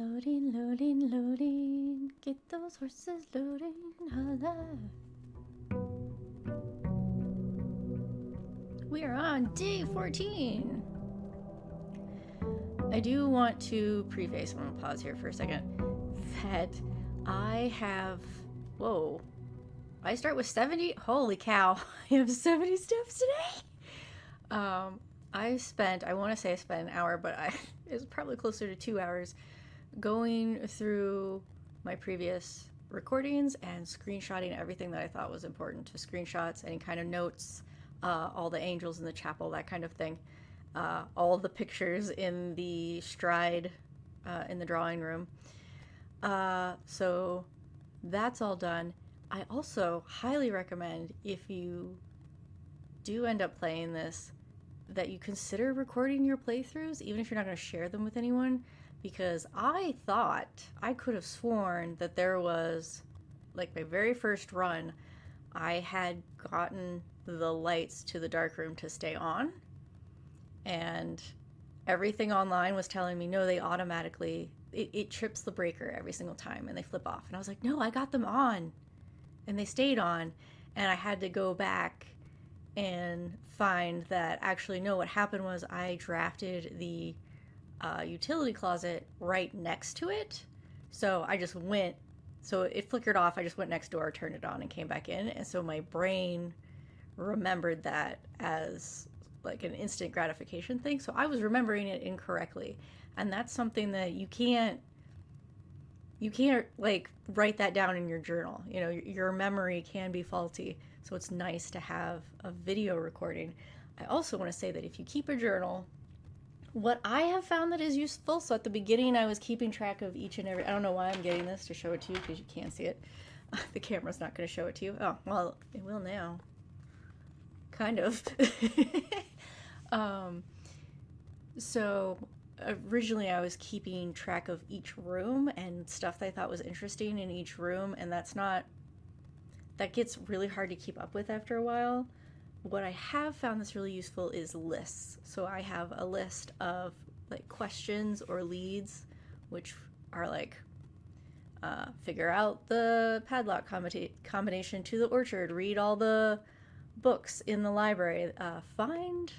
Loading, loading, loading. Get those horses loading. Holla. We are on day 14. I do want to preface, I'm going to pause here for a second, that I have, whoa, I start with 70? Holy cow, I have 70 steps today. I want to say I spent an hour, but it was probably closer to 2 hours going through my previous recordings and screenshotting everything that I thought was important to screenshots, any kind of notes, all the angels in the chapel, that kind of thing. All the pictures in the stride in the drawing room. So that's all done. I also highly recommend, if you do end up playing this, that you consider recording your playthroughs, even if you're not going to share them with anyone, because I thought, I could have sworn that there was, like, my very first run, I had gotten the lights to the darkroom to stay on, and everything online was telling me, no, they automatically, it trips the breaker every single time, and they flip off. And I was like, no, I got them on, and they stayed on, and I had to go back and find that actually, no, what happened was I drafted the utility closet right next to it. So I just went, so it flickered off, I just went next door, turned it on, and came back in. And so my brain remembered that as like an instant gratification thing. So I was remembering it incorrectly. And that's something that you can't like write that down in your journal. You know, your memory can be faulty. So it's nice to have a video recording. I also want to say that if you keep a journal, what I have found that is useful, so at the beginning I was keeping track of each and every, I don't know why I'm getting this to show it to you because you can't see it. The camera's not going to show it to you. Oh, well, it will now. Kind of. So originally I was keeping track of each room and stuff that I thought was interesting in each room, and that gets really hard to keep up with after a while. What I have found that's really useful is lists. So I have a list of like questions or leads, which are like, figure out the padlock combination to the orchard, read all the books in the library, find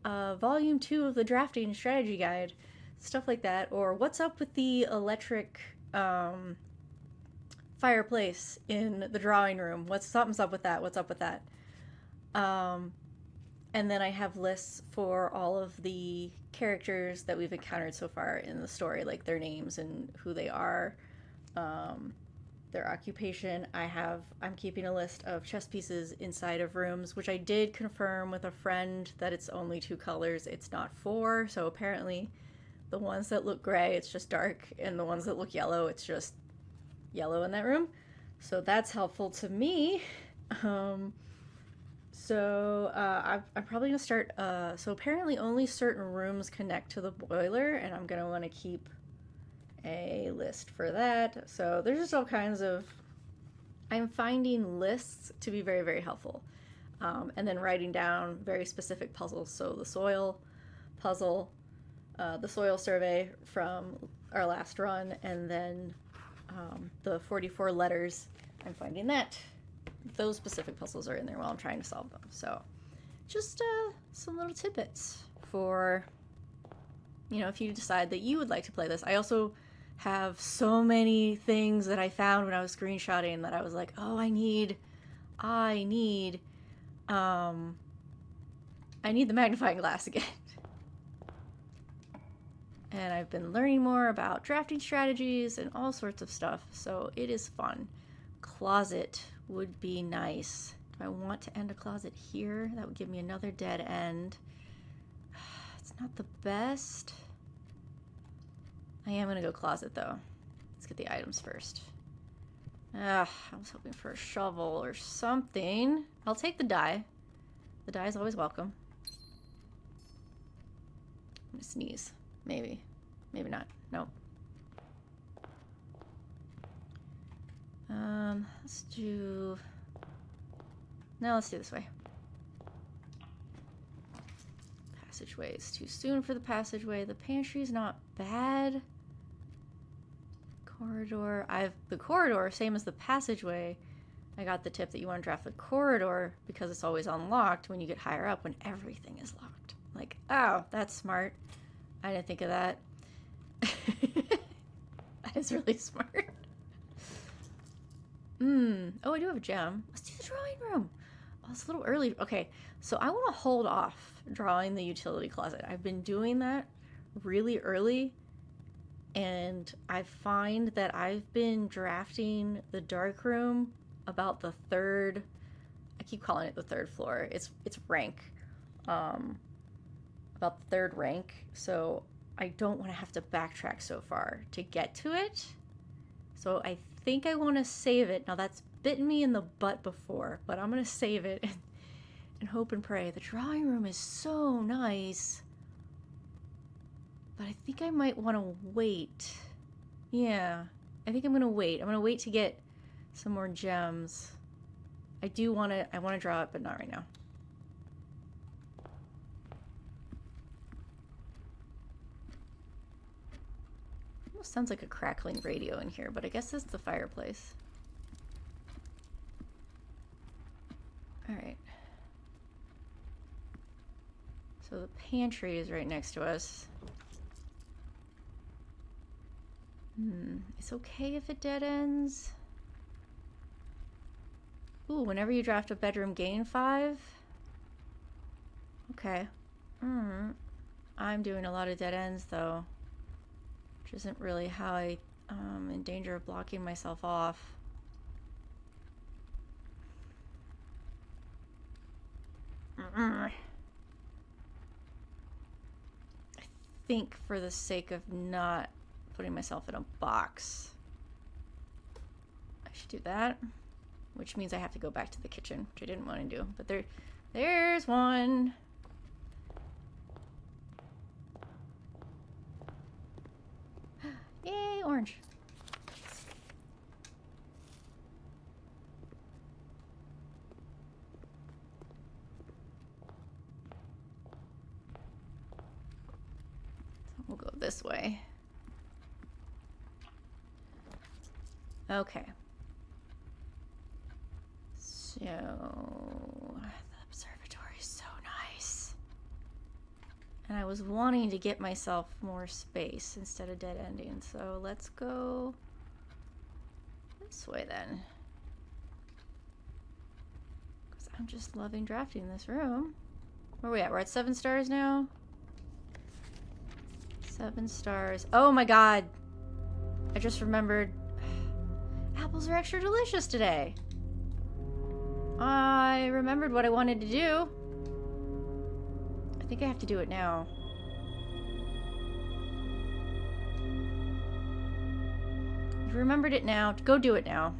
volume 2 of the drafting strategy guide, stuff like that. Or what's up with the electric fireplace in the drawing room? Something's up with that. What's up with that? And then I have lists for all of the characters that we've encountered so far in the story, like their names and who they are, their occupation. I'm keeping a list of chess pieces inside of rooms, which I did confirm with a friend that it's only 2 colors. It's not 4. So apparently the ones that look gray, it's just dark, and the ones that look yellow, it's just yellow in that room. So that's helpful to me. So I'm probably going to start, so apparently only certain rooms connect to the boiler, and I'm going to want to keep a list for that. So there's just all kinds of, I'm finding lists to be very, very helpful. And then writing down very specific puzzles. So the soil puzzle, the soil survey from our last run, and then the 44 letters, I'm finding that. Those specific puzzles are in there while I'm trying to solve them. So just some little tidbits for, you know, if you decide that you would like to play this. I also have so many things that I found when I was screenshotting that I was like, oh, I need the magnifying glass again. And I've been learning more about drafting strategies and all sorts of stuff, so it is fun. Closet would be nice. Do I want to end a closet here? That would give me another dead end. It's not the best. I am gonna go closet though. Let's get the items first. I was hoping for a shovel or something. I'll take the die. The die is always welcome. I'm gonna sneeze. Maybe. Maybe not. Nope. Let's do this way. Passageway is too soon for the passageway. The pantry's not bad. corridor. The corridor, same as the passageway. I got the tip that you want to draft the corridor because it's always unlocked when you get higher up when everything is locked. Like, oh, that's smart. I didn't think of that. That is really smart. Oh, I do have a gem. Let's do the drawing room. Oh, it's a little early. Okay, so I want to hold off drawing the utility closet. I've been doing that really early, and I find that I've been drafting the dark room about the third. I keep calling it the third floor. It's rank. About the third rank. So I don't want to have to backtrack so far to get to it. So I think I want to save it. Now that's bitten me in the butt before, but I'm going to save it and hope and pray. The drawing room is so nice. But I think I might want to wait. Yeah, I think I'm going to wait. I'm going to wait to get some more gems. I want to draw it, but not right now. Almost sounds like a crackling radio in here, but I guess it's the fireplace. All right. So the pantry is right next to us. It's okay if it dead ends. Ooh, whenever you draft a bedroom, gain 5. Okay. I'm doing a lot of dead ends though, which isn't really how I'm in danger of blocking myself off. I think for the sake of not putting myself in a box, I should do that, which means I have to go back to the kitchen, which I didn't want to do, but there's one. Yay, orange. So we'll go this way. Okay. So, the observatory is so nice. And I was wanting to get myself more space instead of dead ending. So let's go this way then. Because I'm just loving drafting this room. Where are we at? We're at 7 stars now. 7 stars. Oh my god. I just remembered. Apples are extra delicious today. I remembered what I wanted to do. I think I have to do it now. You remembered it now. Go do it now.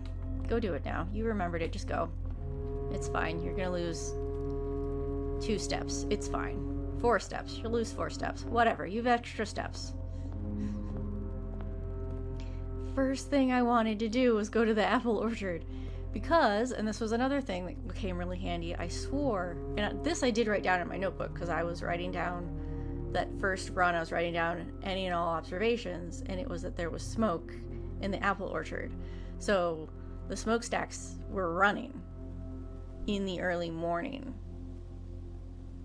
Go do it now. You remembered it. Just go. It's fine. You're gonna lose 2 steps. It's fine. 4 steps. You'll lose 4 steps. Whatever. You've extra steps. First thing I wanted to do was go to the apple orchard because, and this was another thing that became really handy, I swore, and this I did write down in my notebook because I was writing down that first run, I was writing down any and all observations, and it was that there was smoke in the apple orchard. So the smokestacks were running in the early morning.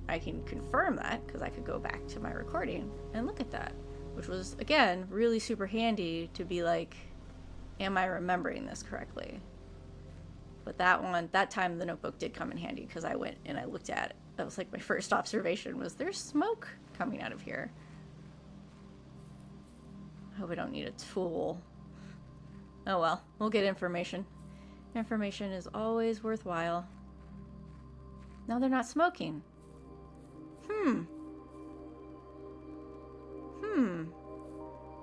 I can confirm that because I could go back to my recording and look at that, which was, again, really super handy to be like, am I remembering this correctly? But that time the notebook did come in handy because I went and I looked at it. That was like my first observation was there's smoke coming out of here. I hope I don't need a tool. Oh well, we'll get information. Information is always worthwhile. Now they're not smoking.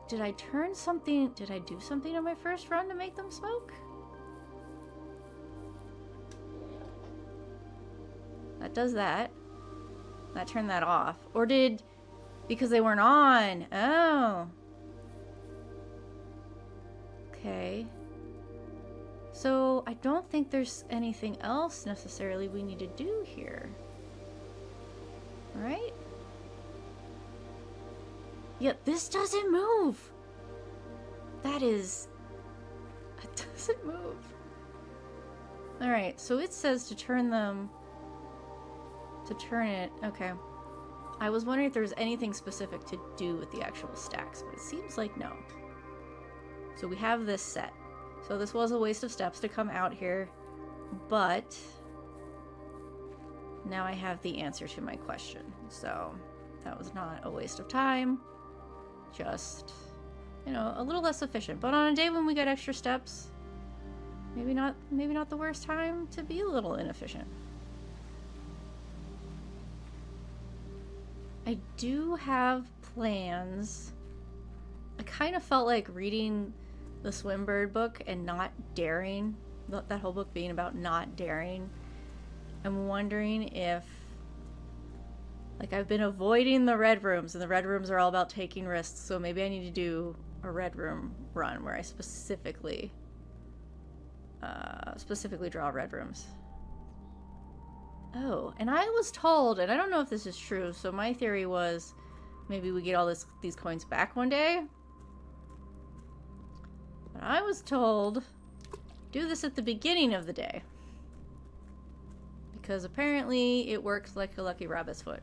Did I do something on my first run to make them smoke? That does that. That turned that off. Or because they weren't on. Oh. Okay. So I don't think there's anything else necessarily we need to do here. Right? Yeah, this doesn't move. That is It doesn't move. Alright, so it says to turn them... To turn it... Okay. I was wondering if there was anything specific to do with the actual stacks, but it seems like no. So we have this set. So this was a waste of steps to come out here, but now I have the answer to my question. So that was not a waste of time, just, you know, a little less efficient. But on a day when we get extra steps, maybe not the worst time to be a little inefficient. I do have plans. I kind of felt like reading the Swimbird book and not daring, that whole book being about not daring. I'm wondering if, like, I've been avoiding the red rooms, and the red rooms are all about taking risks, so maybe I need to do a red room run where I specifically draw red rooms. Oh, and I was told, and I don't know if this is true, so my theory was maybe we get all these coins back one day. But I was told, do this at the beginning of the day. Because apparently it works like a lucky rabbit's foot.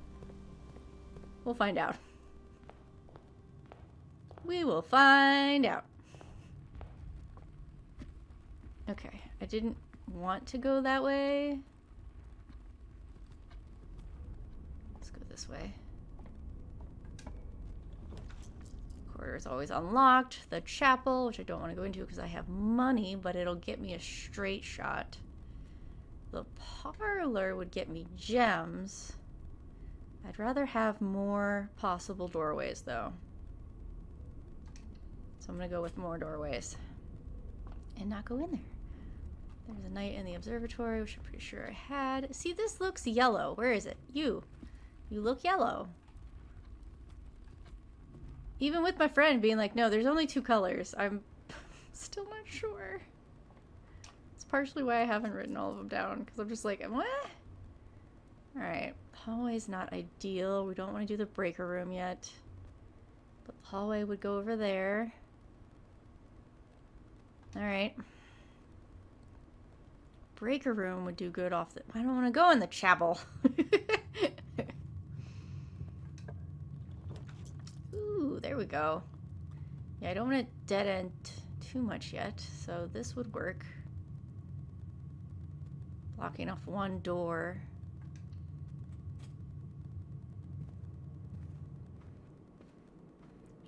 We'll find out. We will find out. Okay, I didn't want to go that way. Let's go this way. Corridor is always unlocked. The chapel, which I don't want to go into because I have money, but it'll get me a straight shot. The parlor would get me gems. I'd rather have more possible doorways, though. So I'm going to go with more doorways. And not go in there. There's a night in the observatory, which I'm pretty sure I had. See, this looks yellow. Where is it? You. You look yellow. Even with my friend being like, no, there's only 2 colors. I'm still not sure. It's partially why I haven't written all of them down. Because I'm just like, what? Alright. Hallway's not ideal. We don't want to do the breaker room yet. But the hallway would go over there. Alright. Breaker room would do good off the... I don't want to go in the chapel. Ooh, there we go. Yeah, I don't want to dead end too much yet, so this would work. Blocking off one door.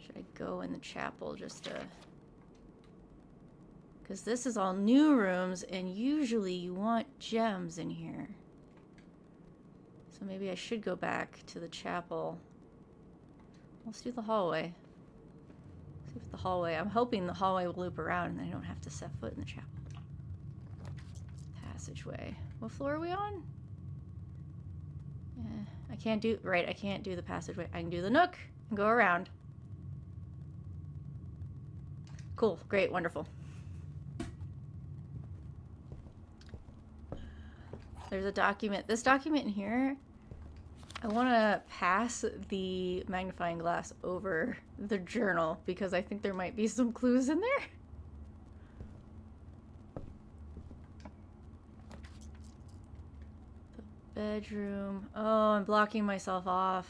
Should I go in the chapel just to... Because this is all new rooms, and usually you want gems in here. So maybe I should go back to the chapel. Let's do the hallway. See if the hallway... I'm hoping the hallway will loop around and I don't have to set foot in the chapel. Passageway. What floor are we on? I can't do... Right, I can't do the passageway. I can do the nook and go around. Cool. Great. Wonderful. There's a document. This document in here, I want to pass the magnifying glass over the journal because I think there might be some clues in there. The bedroom. Oh, I'm blocking myself off.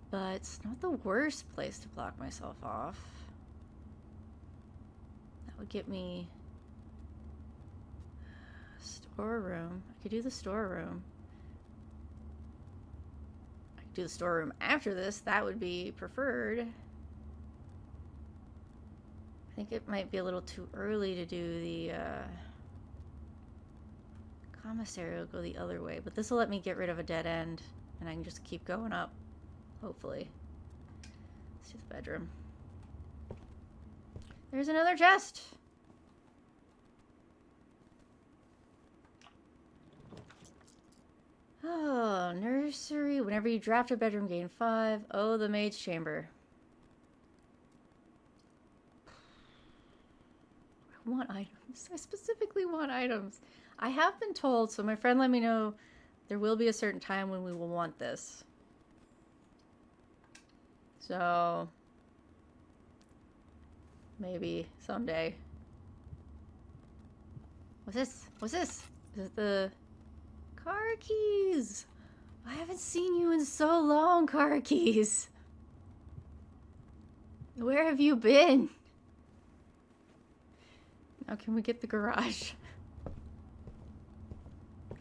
But it's not the worst place to block myself off. That would get me... Storeroom. I could do the storeroom. I could do the storeroom after this. That would be preferred. I think it might be a little too early to do the commissary. Will go the other way, but this will let me get rid of a dead end, and I can just keep going up. Hopefully. Let's do the bedroom. There's another chest. Oh, nursery. Whenever you draft a bedroom, gain 5. Oh, the maid's chamber. I want items. I specifically want items. I have been told, so my friend let me know there will be a certain time when we will want this. So, Maybe someday. What's this? What's this? Is it the car keys? I haven't seen you in so long, car keys. Where have you been? Now can we get the garage?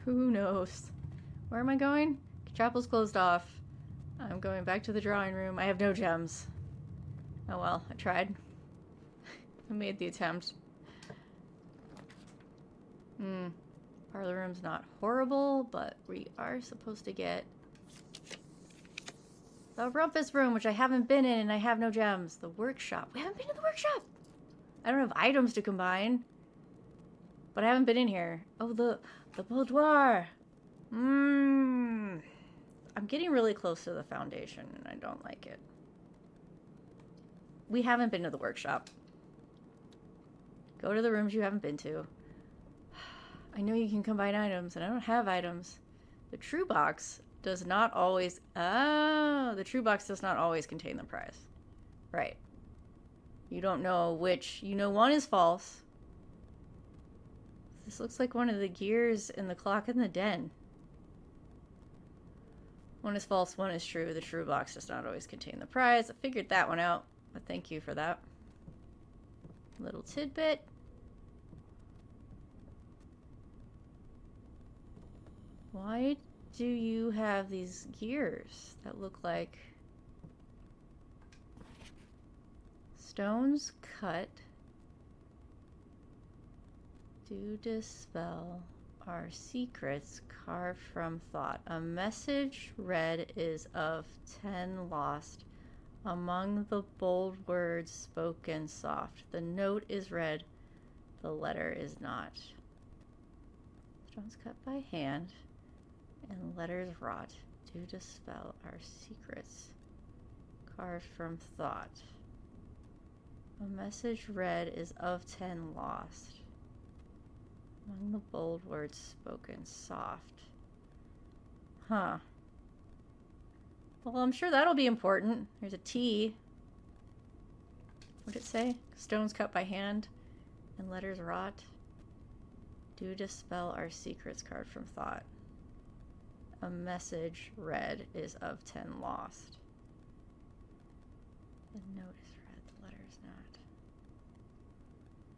Who knows? Where am I going? Chapel's closed off. I'm going back to the drawing room. I have no gems. Oh well, I tried. I made the attempt. Parlor room's not horrible, but we are supposed to get the rumpus room, which I haven't been in, and I have no gems. The workshop. We haven't been in the workshop. I don't have items to combine, but I haven't been in here. Oh, the boudoir. I'm getting really close to the foundation, and I don't like it. We haven't been to the workshop. Go to the rooms you haven't been to. I know you can combine items, and I don't have items. The true box does not always... Oh, the true box does not always contain the prize. Right. You don't know which... You know one is false. This looks like one of the gears in the clock in the den. One is false, one is true. The true box does not always contain the prize. I figured that one out, but thank you for that. Little tidbit. Why do you have these gears that look like stones cut to dispel our secrets carved from thought? A message read is of 10 lost. Among the bold words spoken soft. The note is read, the letter is not. Stones cut by hand and letters wrought to dispel our secrets carved from thought. A message read is of 10 lost. Among the bold words spoken soft. Huh. Well, I'm sure that'll be important. There's a T. What did it say? Stones cut by hand and letters wrought. Do dispel our secrets carved from thought. A message read is of 10 lost. The note is read, the letter is not.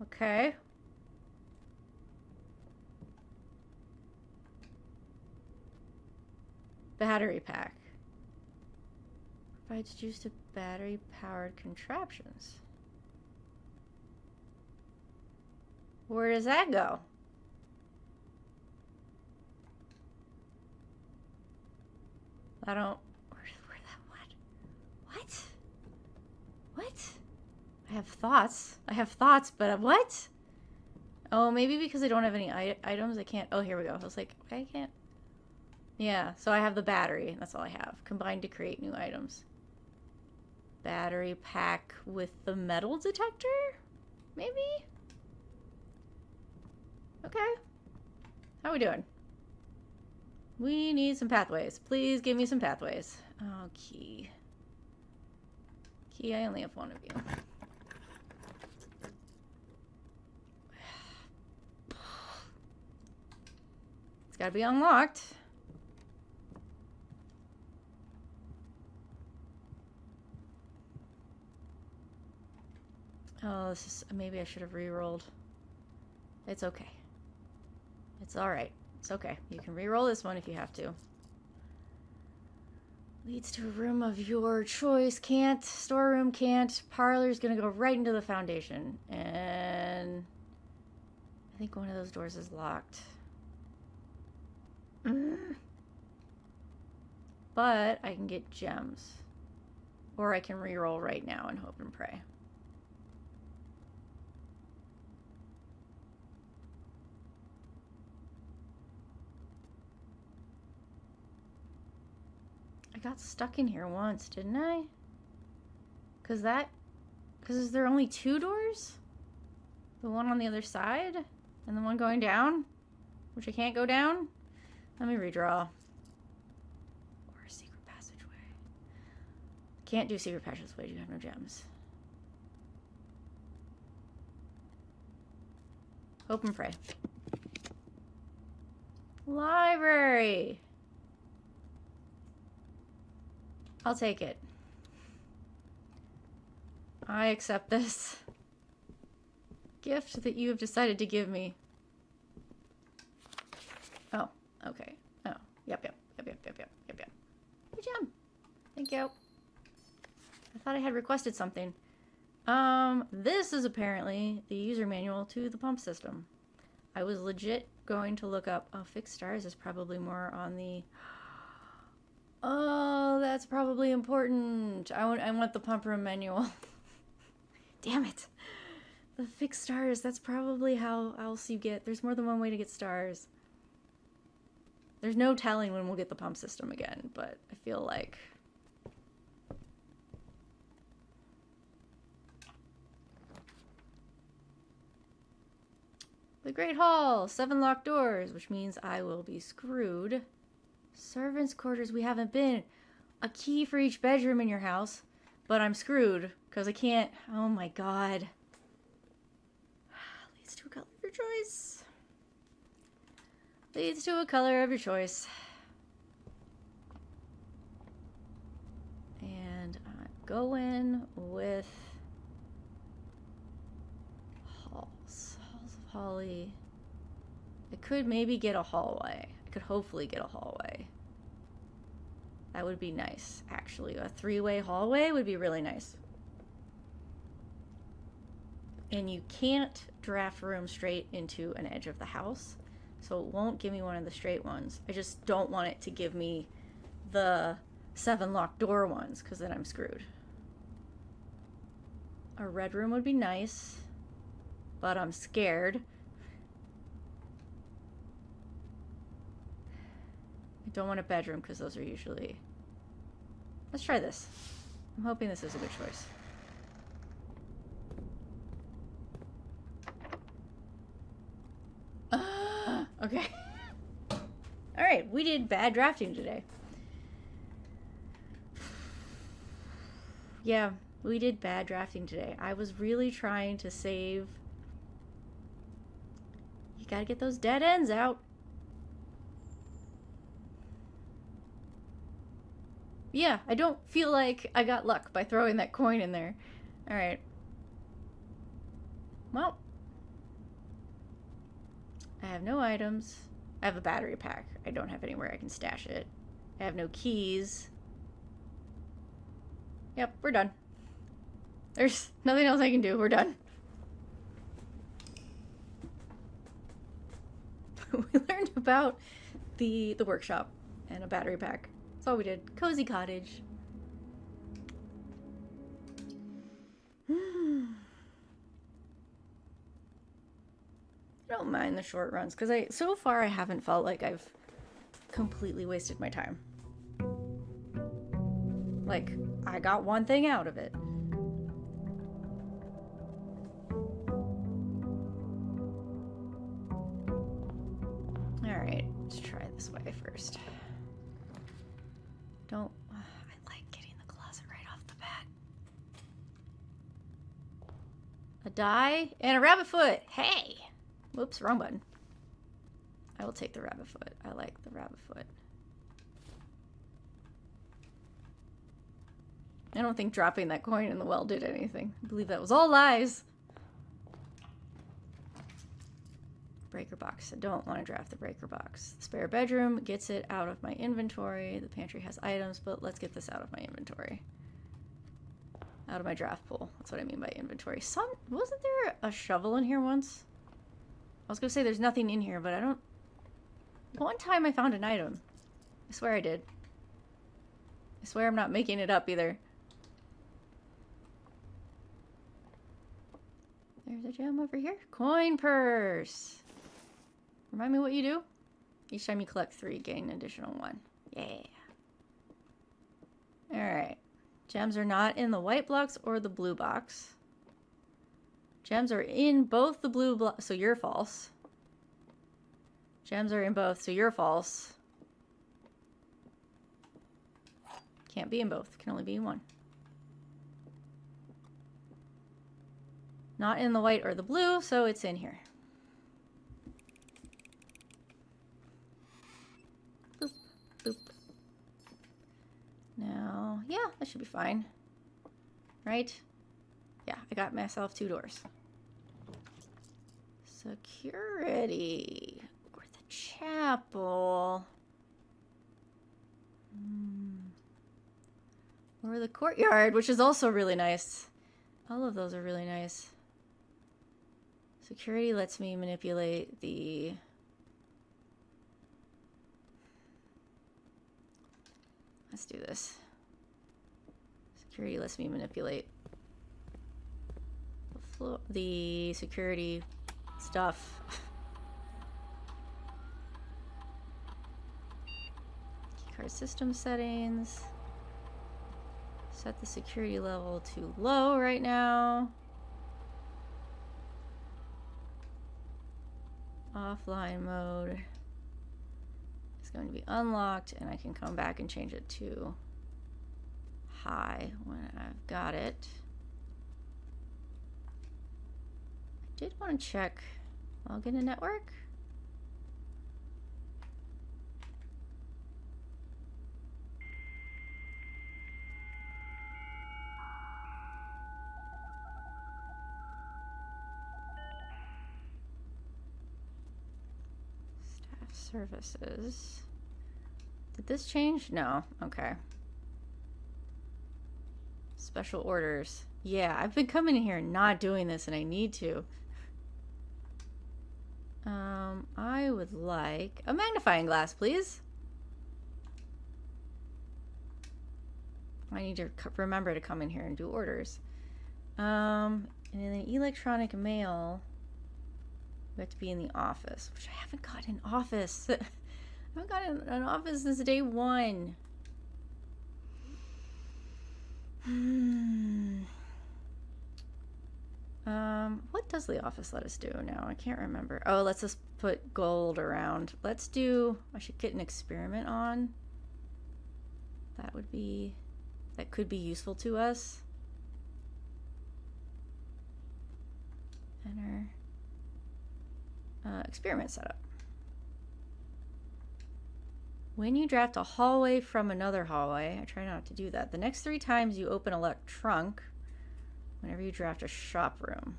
Okay. Battery pack. Provides juice to battery-powered contraptions. Where does that go? I don't... Where that... What? What? I have thoughts, but what? Oh, maybe because I don't have any items, I can't... Oh, here we go. I was like, I can't... Yeah, so I have the battery. That's all I have. Combined to create new items. Battery pack with the metal detector? Maybe? Okay. How are we doing? We need some pathways. Please give me some pathways. Oh, key. Key, I only have one of you. It's gotta be unlocked. Oh, this is... Maybe I should have re-rolled. It's okay. It's alright. It's okay. You can re-roll this one if you have to. Leads to a room of your choice. Can't. Storeroom can't. Parlor's gonna go right into the foundation. And... I think one of those doors is locked. But I can get gems. Or I can re-roll right now and hope and pray. I got stuck in here once, didn't I? Because is there only 2 doors? The one on the other side? And the one going down? Which I can't go down? Let me redraw. Or a secret passageway. Can't do secret passageway, you have no gems. Hope and pray. Library. I'll take it. I accept this gift that you have decided to give me. Oh, okay. Oh, yep. Good job. Thank you. I thought I had requested something. This is apparently the user manual to the pump system. I was legit going to look up, oh, fixed stars is probably more on the, oh, that's probably important. I want the pump room manual. Damn it. The fixed stars, that's probably how else you get, there's more than one way to get stars. There's no telling when we'll get the pump system again, but I feel like the Great Hall, 7 locked doors, which means I will be screwed. Servants' quarters, we haven't been. A key for each bedroom in your house, but I'm screwed because I can't. Oh my god. Leads to a color of your choice. Leads to a color of your choice. And I'm going with halls. Halls of Holly. I could maybe get a hallway. I could hopefully get a hallway. That would be nice, actually. A 3-way hallway would be really nice. And you can't draft room straight into an edge of the house, so it won't give me one of the straight ones. I just don't want it to give me the 7 locked door ones, because then I'm screwed. A red room would be nice, but I'm scared. I don't want a bedroom because those are usually... Let's try this. I'm hoping this is a good choice. Okay. Alright, we did bad drafting today. Yeah, we did bad drafting today. I was really trying to save... You gotta get those dead ends out. Yeah, I don't feel like I got luck by throwing that coin in there. Alright. Well. I have no items. I have a battery pack. I don't have anywhere I can stash it. I have no keys. Yep, we're done. There's nothing else I can do. We're done. We learned about the workshop and a battery pack. That's all we did. Cozy cottage. I don't mind the short runs because so far I haven't felt like I've completely wasted my time. Like, I got one thing out of it. Alright, let's try this way first. I like getting the closet right off the bat. A die and a rabbit foot. Hey! Whoops, wrong button. I will take the rabbit foot. I like the rabbit foot. I don't think dropping that coin in the well did anything. I believe that was all lies. Breaker box. I don't want to draft the breaker box. The spare bedroom gets it out of my inventory. The pantry has items, but let's get this out of my inventory. Out of my draft pool. That's what I mean by inventory. Wasn't there a shovel in here once? I was gonna say there's nothing in here, but I don't... One time I found an item. I swear I did. I swear I'm not making it up either. There's a gem over here. Coin purse. Remind me what you do? Each time you collect 3, gain an additional 1. Yeah. Alright. Gems are not in the white blocks or the blue box. Gems are in both the blue blocks, so you're false. Gems are in both, so you're false. Can't be in both. Can only be in one. Not in the white or the blue, so it's in here. should be fine. Right? Yeah, I got myself 2 doors. Security. Or the chapel. Or the courtyard, which is also really nice. All of those are really nice. Security lets me manipulate the... Let's do this. Security lets me manipulate the security stuff. Keycard system settings. Set the security level to low right now. Offline mode is going to be unlocked, and I can come back and change it to high when I've got it. I did want to check login to network. Services. Did this change? No. Okay. Special orders. Yeah, I've been coming in here and not doing this, and I need to. I would like a magnifying glass, please. I need to remember to come in here and do orders. And then electronic mail. We have to be in the office, which I haven't got an office. I haven't got an office since day 1. What does the office let us do now? I can't remember. Oh, let's just put gold around. Let's do, I should get an experiment on. That could be useful to us. Enter. Experiment setup. When you draft a hallway from another hallway, I try not to do that. The next 3 times you open a locked trunk whenever you draft a shop room.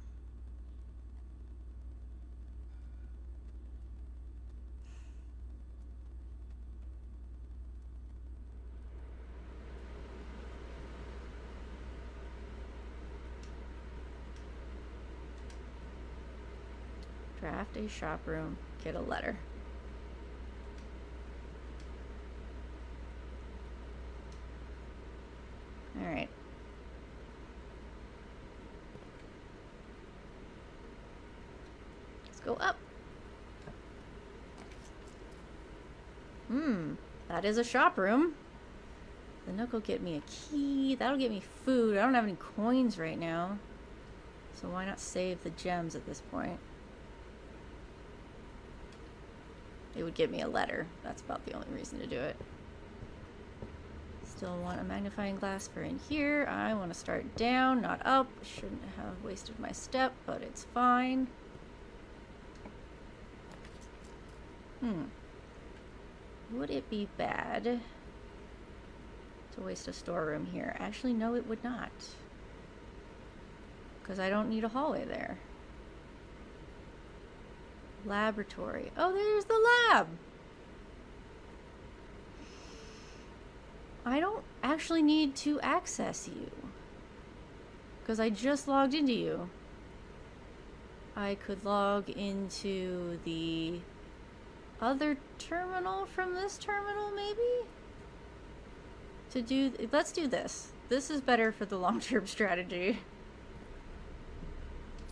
Draft a shop room, get a letter. All right. Let's go up. That is a shop room. The nook will get me a key. That'll get me food. I don't have any coins right now. So why not save the gems at this point? It would give me a letter. That's about the only reason to do it. Still want a magnifying glass for in here. I want to start down, not up. Shouldn't have wasted my step, but it's fine. Would it be bad to waste a storeroom here? Actually, no, it would not. Because I don't need a hallway there. Laboratory. Oh, there's the lab. I don't actually need to access you because I just logged into you. I could log into the other terminal from this terminal, maybe? Let's do this. This is better for the long-term strategy.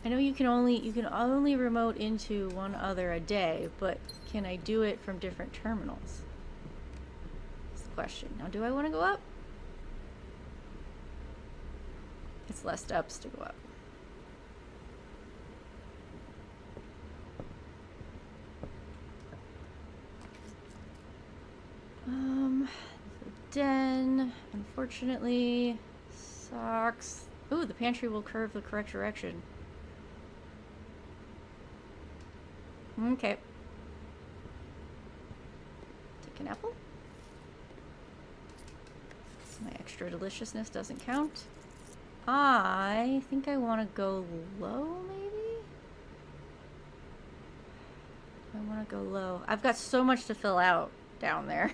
I know you can only remote into one other a day, but can I do it from different terminals? That's the question. Now, do I want to go up? It's less steps to go up. The den, unfortunately, sucks. Ooh, the pantry will curve the correct direction. Okay. Take an apple. My extra extra deliciousness doesn't count. I think I want to go low, maybe? I want to go low. I've got so much to fill out down there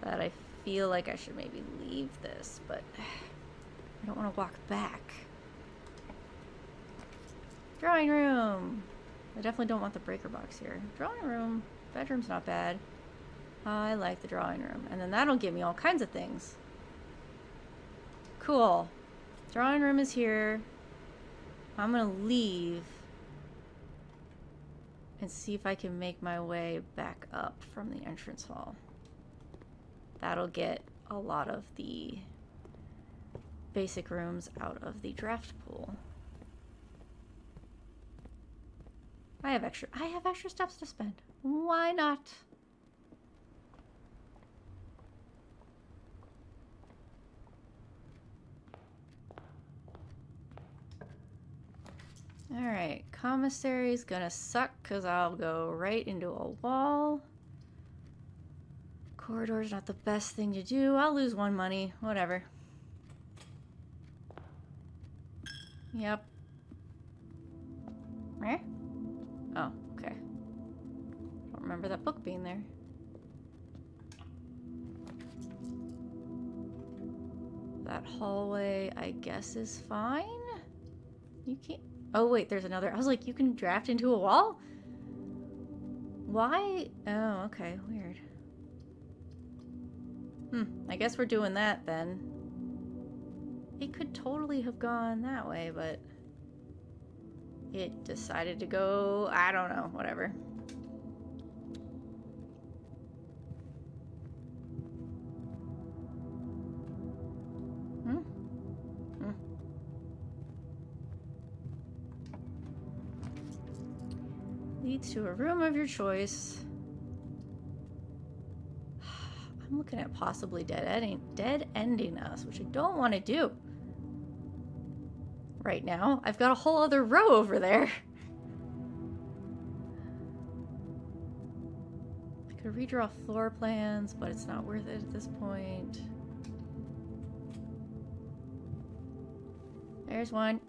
that I feel like I should maybe leave this, but I don't want to walk back. Drawing room. I definitely don't want the breaker box here. Drawing room. Bedroom's not bad. I like the drawing room. And then that'll give me all kinds of things. Cool. Drawing room is here. I'm gonna leave and see if I can make my way back up from the entrance hall. That'll get a lot of the basic rooms out of the draft pool. I have extra steps to spend. Why not? Alright, commissary's gonna suck because I'll go right into a wall. Corridor's not the best thing to do. I'll lose 1 money. Whatever. Yep. Eh? Oh, okay. Don't remember that book being there. That hallway, I guess, is fine. You can't... Oh, wait, there's another... I was like, you can draft into a wall? Why? Oh, okay, weird. I guess we're doing that then. It could totally have gone that way, but it decided to go, I don't know, whatever. Leads to a room of your choice. I'm looking at possibly dead-ending us, which I don't want to do right now. I've got a whole other row over there. I could redraw floor plans, but it's not worth it at this point. There's one.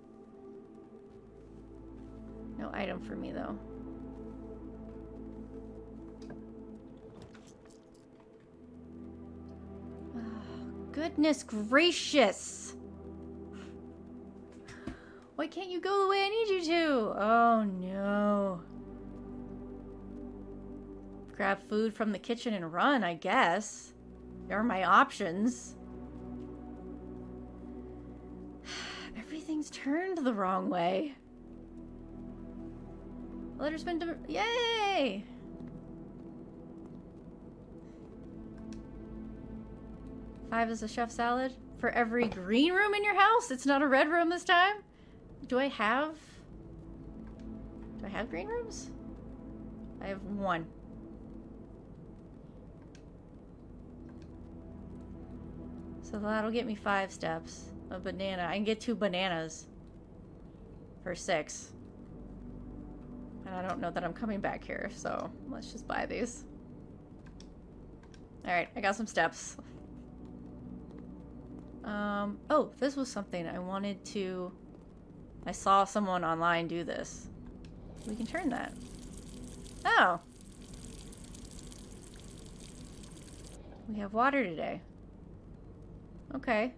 No item for me, though. Goodness gracious! Why can't you go the way I need you to? Oh no. Grab food from the kitchen and run, I guess. There are my options. Everything's turned the wrong way. Letter's been yay! $5 is a chef salad for every green room in your house. It's not a red room this time. Do I have green rooms? I have 1. So that'll get me 5 steps. A banana. I can get 2 bananas for 6. And I don't know that I'm coming back here, so let's just buy these. Alright, I got some steps. Oh, this was something I wanted to... I saw someone online do this. We can turn that. Oh! We have water today. Okay.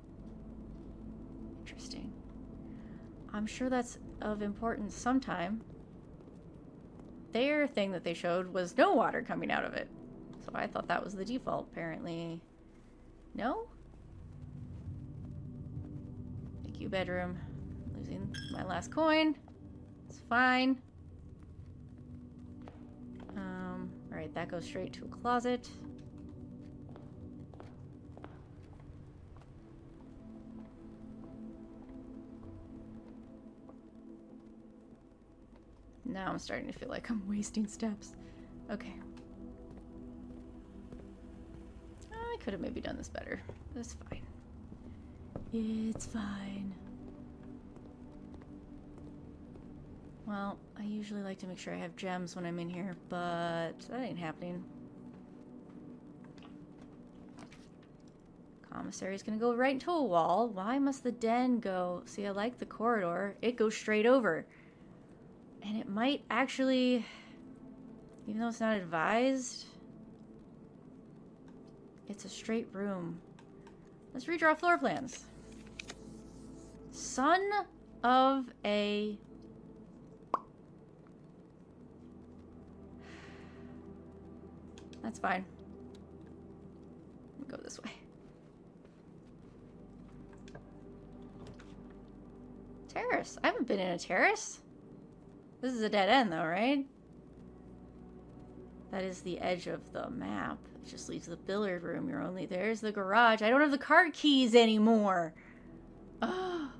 Interesting. I'm sure that's of importance sometime. Their thing that they showed was no water coming out of it. So I thought that was the default. Apparently, no? Thank you, bedroom. Losing my last coin. It's fine. Alright, that goes straight to a closet. Now I'm starting to feel like I'm wasting steps. Okay. I could have maybe done this better. That's fine. It's fine. Well, I usually like to make sure I have gems when I'm in here, but that ain't happening. commissary's gonna go right into a wall. Why must the den go? See, I like the corridor. It goes straight over. And it might actually, even though it's not advised, it's a straight room. Let's redraw floor plans. Son of a... That's fine. Go this way. Terrace. I haven't been in a terrace. This is a dead end though, right? That is the edge of the map. It just leaves the billiard room. You're only... There's the garage. I don't have the card keys anymore. Oh.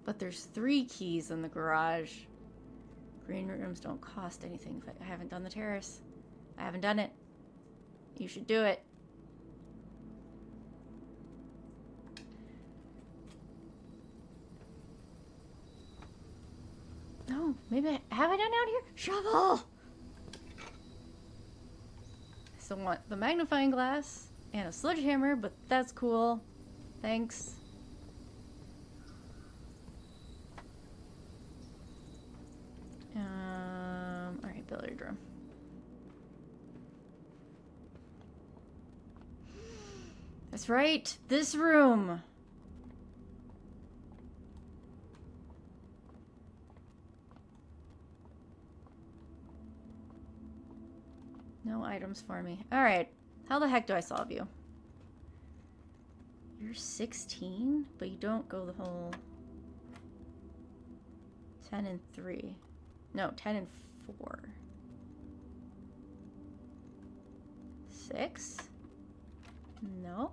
But there's 3 keys in the garage. Green rooms don't cost anything, but I haven't done the terrace. I haven't done it. You should do it. No, maybe have I done out here? Shovel! I still want the magnifying glass and a sledgehammer, but that's cool. Thanks. Alright, billiard room. That's right, this room. No items for me. Alright, how the heck do I solve you? You're 16, but you don't go the whole 10 and 3. No, 10 and 4. 6? No.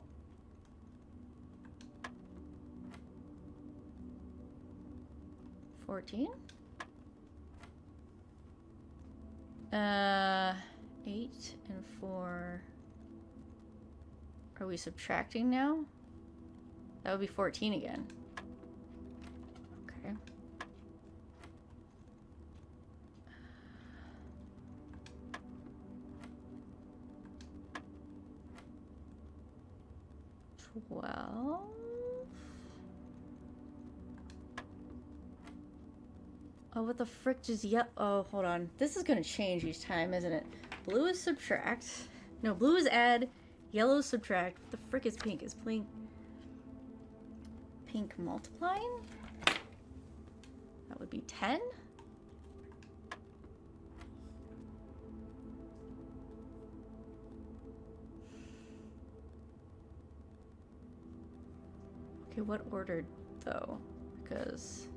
$14? 8 and 4. Are we subtracting now? That would be 14 again. Okay. $12. Oh, what the frick just oh, hold on. This is gonna change each time, isn't it? Blue is subtract. No, blue is add. Yellow is subtract. What the frick is pink? Is pink multiplying? That would be 10? Okay, what ordered though? Because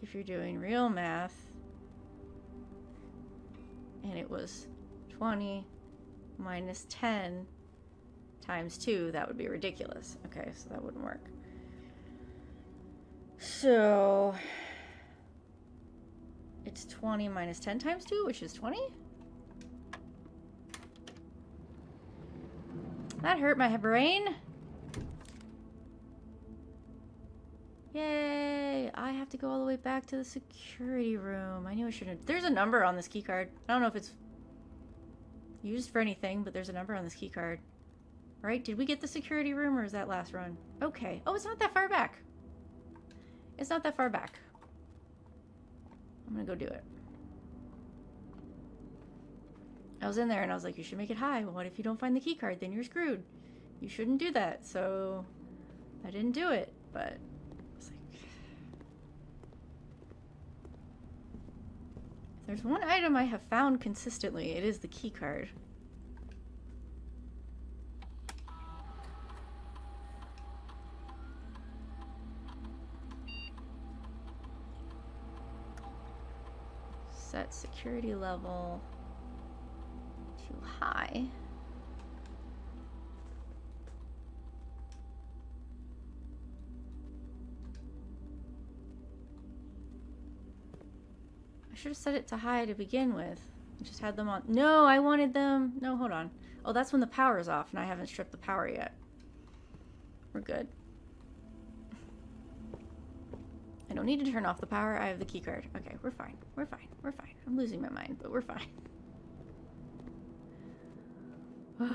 if you're doing real math and it was 20 minus 10 times 2, that would be ridiculous. Okay, so that wouldn't work. So it's 20 minus 10 times 2, which is 20? That hurt my brain. Yay! I have to go all the way back to the security room. I knew I shouldn't. There's a number on this key card. I don't know if it's used for anything, but there's a number on this key card. Right? Did we get the security room or is that last run? Okay. Oh, it's not that far back. It's not that far back. I'm gonna go do it. I was in there and I was like, you should make it high. Well, what if you don't find the key card? Then you're screwed. You shouldn't do that. So I didn't do it, but I was like, if there's one item I have found consistently, it is the key card. Set security level too high. I should have set it to high to begin with. I just had them on. No, I wanted them. No, hold on. Oh, that's when the power is off and I haven't stripped the power yet. We're good. I don't need to turn off the power. I have the key card. Okay, we're fine. We're fine. We're fine. I'm losing my mind, but we're fine. Use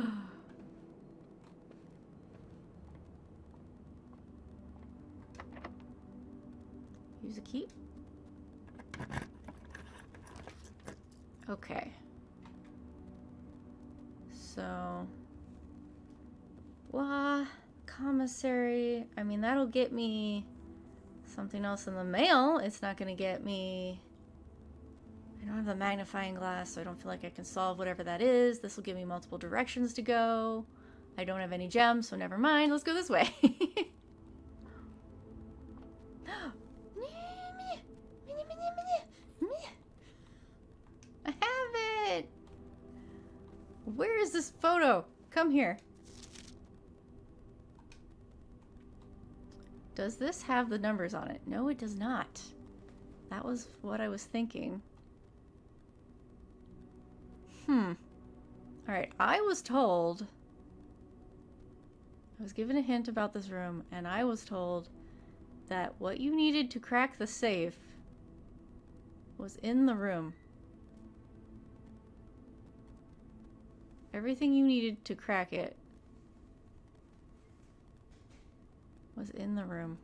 a key. Okay. So, commissary. I mean, that'll get me something else in the mail. It's not gonna get me... I don't have the magnifying glass, so I don't feel like I can solve whatever that is. This will give me multiple directions to go. I don't have any gems, so never mind. Let's go this way. I have it! Where is this photo? Come here. Does this have the numbers on it? No, it does not. That was what I was thinking. Alright, I was told... I was given a hint about this room, and I was told that what you needed to crack the safe was in the room. Everything you needed to crack it was in the room.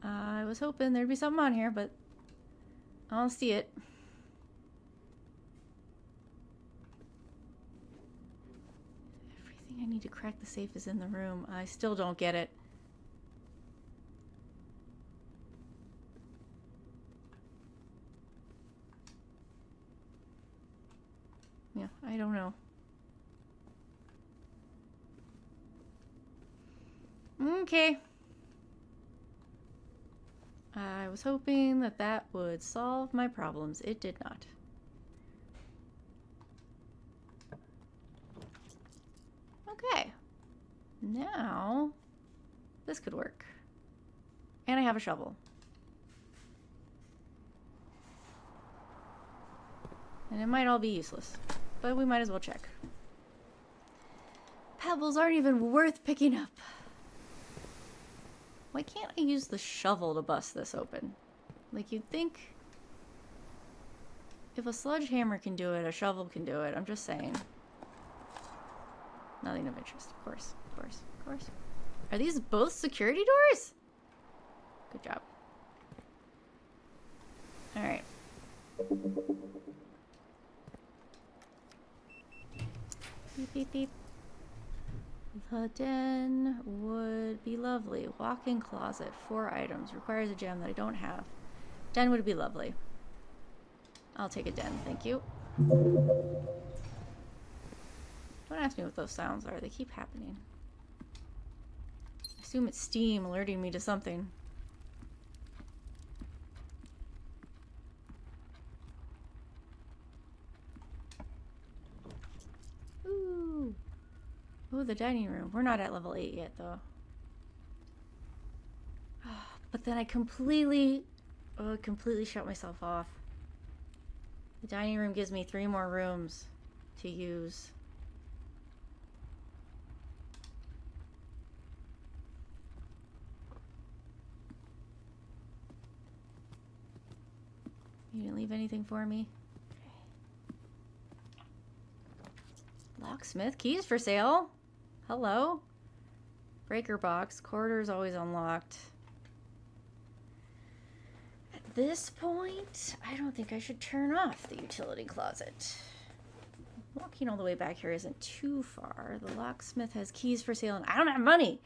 I was hoping there'd be something on here, but I don't see it. Everything I need to crack the safe is in the room. I still don't get it. Yeah, I don't know. Okay. I was hoping that that would solve my problems. It did not. Okay. Now, this could work. And I have a shovel. And it might all be useless, but we might as well check. Pebbles aren't even worth picking up. Why can't I use the shovel to bust this open? Like, you'd think if a sledgehammer can do it, a shovel can do it. I'm just saying. Nothing of interest. Of course, of course, of course. Are these both security doors? Good job. Alright. Beep, beep, beep. The den would be lovely. Walk-in closet. 4 items. Requires a gem that I don't have. Den would be lovely. I'll take a den, thank you. Don't ask me what those sounds are. They keep happening. I assume it's Steam alerting me to something. Ooh. Oh, the dining room. We're not at level 8 yet, though. But then I completely shut myself off. The dining room gives me 3 more rooms to use. You didn't leave anything for me? Locksmith, keys for sale. Hello. Breaker box, corridor's always unlocked. At this point, I don't think I should turn off the utility closet. Walking all the way back here isn't too far. The locksmith has keys for sale and I don't have money.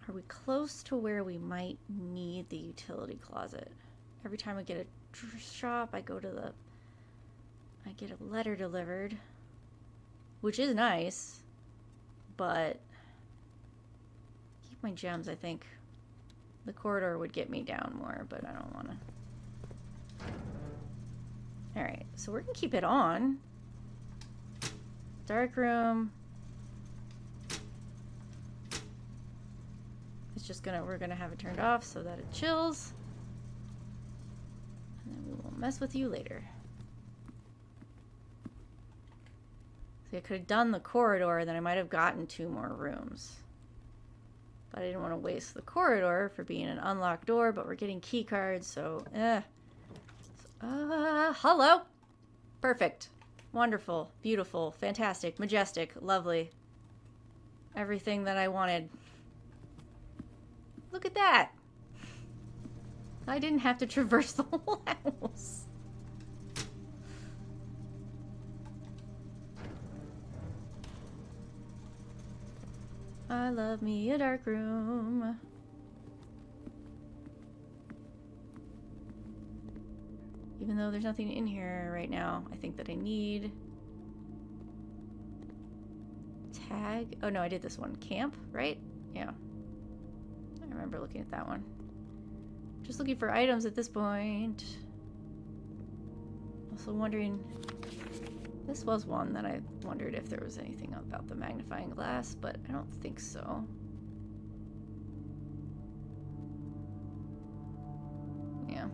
Are we close to where we might need the utility closet? Every time I get a shop, I go to the... I get a letter delivered, which is nice, but keep my gems, I think. The corridor would get me down more, but I don't want to. Alright, so we're going to keep it on. Dark room. It's just we're going to have it turned off so that it chills. And then we will mess with you later. See, I could have done the corridor, then I might have gotten 2 more rooms. But I didn't want to waste the corridor for being an unlocked door, but we're getting key cards, so hello. Perfect. Wonderful. Beautiful. Fantastic. Majestic. Lovely. Everything that I wanted. Look at that. I didn't have to traverse the whole house. I love me a dark room. Even though there's nothing in here right now, I think that I need... Tag? Oh no, I did this one. Camp, right? Yeah. I remember looking at that one. Just looking for items at this point. Also wondering... This was one that I wondered if there was anything about the magnifying glass, but I don't think so. Yeah.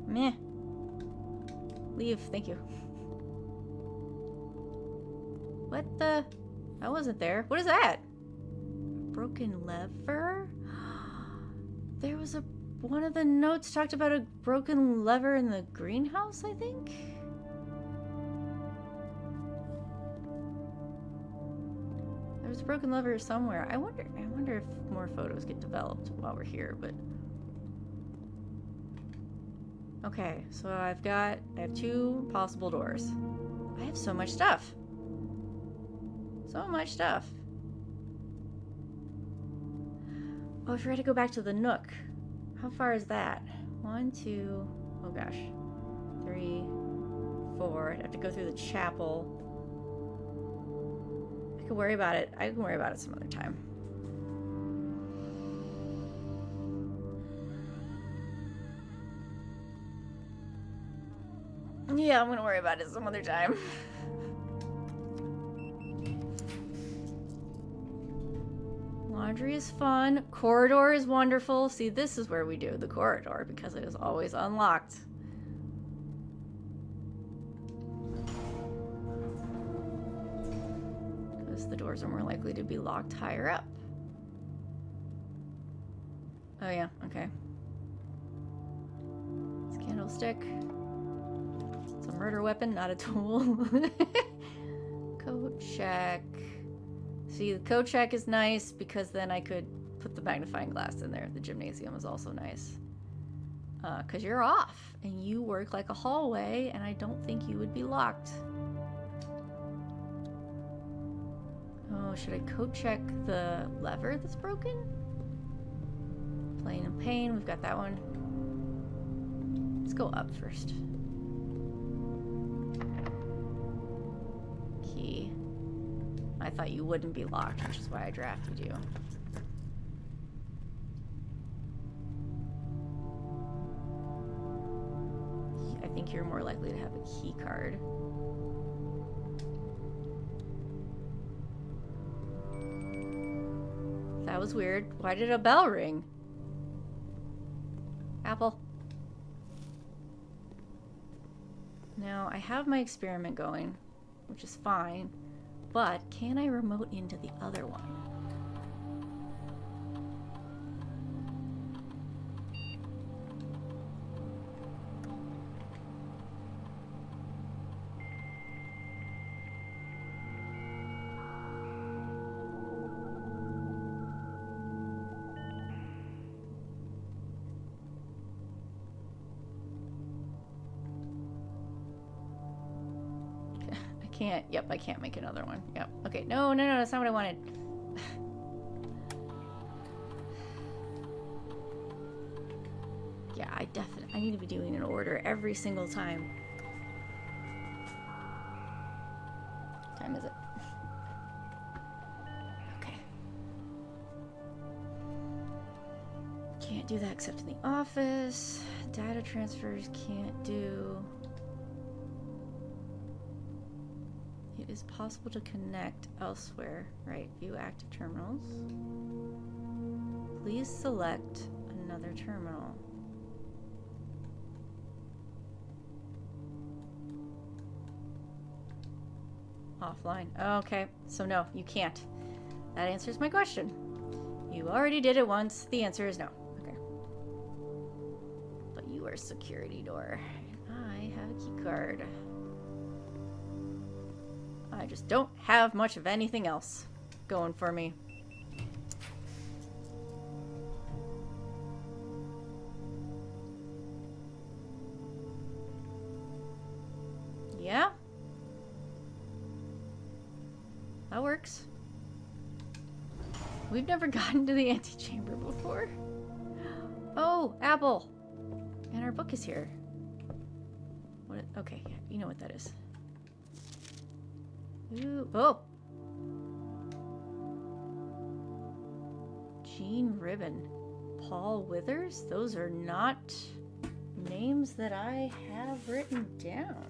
Meh. Leave, thank you. What the? I wasn't there. What is that? Broken lever? There was a... One of the notes talked about a broken lever in the greenhouse, I think? There was a broken lever somewhere. I wonder if more photos get developed while we're here, but... Okay, so I have 2 possible doors. I have so much stuff. So much stuff. Oh, I forgot to go back to the Nook. How far is that? 1, 2, oh gosh. 3, 4. I'd have to go through the chapel. I can worry about it. I can worry about it some other time. Yeah, I'm gonna worry about it some other time. Laundry is fun. Corridor is wonderful. See, this is where we do the corridor because it is always unlocked. Because the doors are more likely to be locked higher up. Oh yeah, okay. It's a candlestick. It's a murder weapon, not a tool. Coat check. See, the coat check is nice because then I could put the magnifying glass in there. The gymnasium is also nice. Because you're off and you work like a hallway and I don't think you would be locked. Oh, should I coat check the lever that's broken? Plain and pain, we've got that one. Let's go up first. Key. I thought you wouldn't be locked, which is why I drafted you. I think you're more likely to have a key card. That was weird. Why did a bell ring? Apple. Now, I have my experiment going, which is fine. But can I remote into the other one? Can't. Yep, I can't make another one. Yep. Okay. No, that's not what I wanted. Yeah, I need to be doing an order every single time. What time is it? Okay. Can't do that except in the office. Data transfers can't do. It is possible to connect elsewhere. Right, view active terminals. Please select another terminal. Offline. Okay, so no, you can't. That answers my question. You already did it once. The answer is no. Okay. But you are security door. I have a key card. I just don't have much of anything else going for me. Yeah? That works. We've never gotten to the antechamber before. Oh, apple! And our book is here. What? Okay, yeah, you know what that is. Ooh, oh! Jean Ribbon. Paul Withers? Those are not names that I have written down.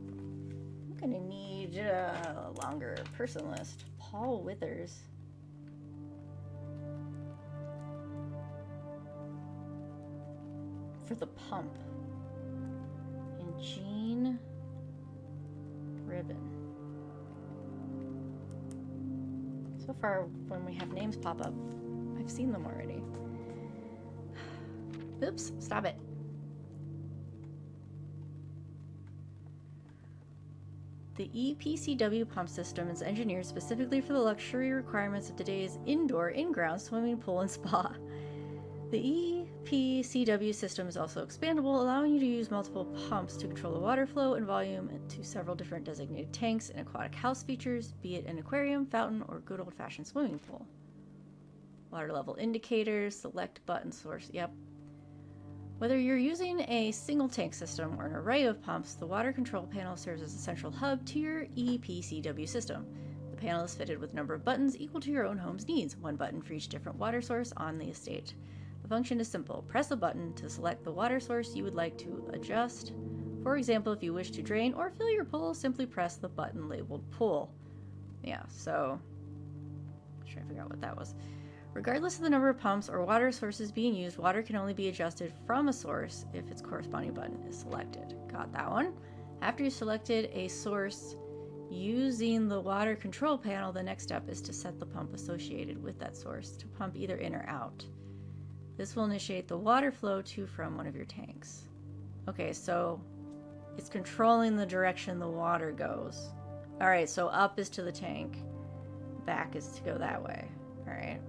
I'm gonna need a longer person list. Paul Withers. For the pump. And Jean Ribbon. So far, when we have names pop up, I've seen them already. Oops, stop it. The EPCW pump system is engineered specifically for the luxury requirements of today's indoor, in-ground swimming pool and spa. The EPCW system is also expandable, allowing you to use multiple pumps to control the water flow and volume to several different designated tanks and aquatic house features, be it an aquarium, fountain, or good old-fashioned swimming pool. Water level indicators, select button source, yep. Whether you're using a single tank system or an array of pumps, the water control panel serves as a central hub to your EPCW system. The panel is fitted with a number of buttons equal to your own home's needs, one button for each different water source on the estate. The function is simple. Press a button to select the water source you would like to adjust. For example, if you wish to drain or fill your pool, simply press the button labeled pool. Yeah, so I'm trying to figure out what that was. Regardless of the number of pumps or water sources being used, water can only be adjusted from a source if its corresponding button is selected. Got that one? After you've selected a source using the water control panel, the next step is to set the pump associated with that source to pump either in or out. This will initiate the water flow to from one of your tanks. Okay, so it's controlling the direction the water goes. All right, so up is to the tank. Back is to go that way. All right.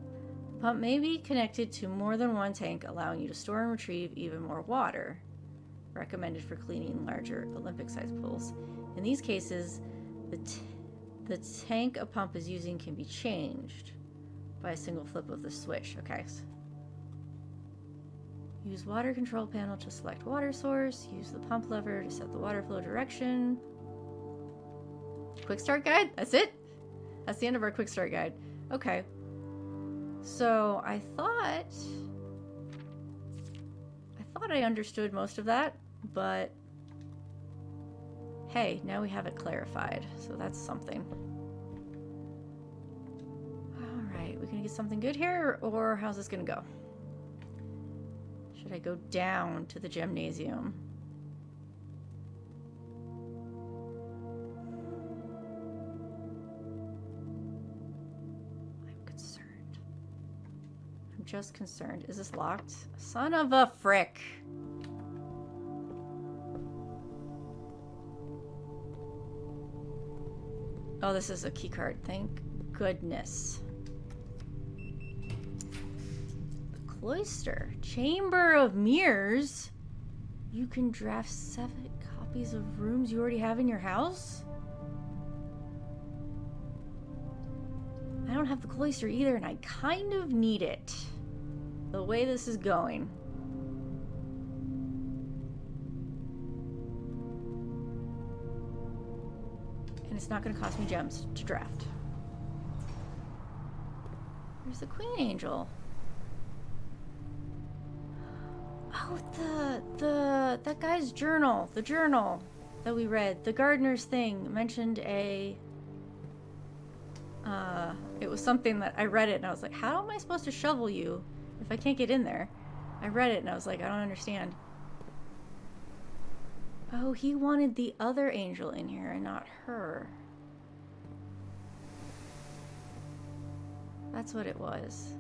The pump may be connected to more than one tank, allowing you to store and retrieve even more water. Recommended for cleaning larger Olympic-sized pools. In these cases, the tank a pump is using can be changed by a single flip of the switch. Okay. Use water control panel to select water source. Use the pump lever to set the water flow direction. Quick start guide? That's it? That's the end of our quick start guide. Okay. So I thought I understood most of that, but hey, now we have it clarified. So that's something. All right, we gonna get something good here, or how's this gonna go? Should I go down to the gymnasium? I'm concerned. I'm just concerned. Is this locked? Son of a frick. Oh, this is a key card. Thank goodness. Cloister. Chamber of Mirrors. You can draft 7 copies of rooms you already have in your house? I don't have the cloister either, and I kind of need it. The way this is going. And it's not going to cost me gems to draft. Where's the Queen Angel? Oh, that guy's journal. The journal that we read. The gardener's thing mentioned a... it was something that I read it and I was like, how am I supposed to shovel you if I can't get in there? I read it and I was like, I don't understand. Oh, he wanted the other angel in here and not her. That's what it was.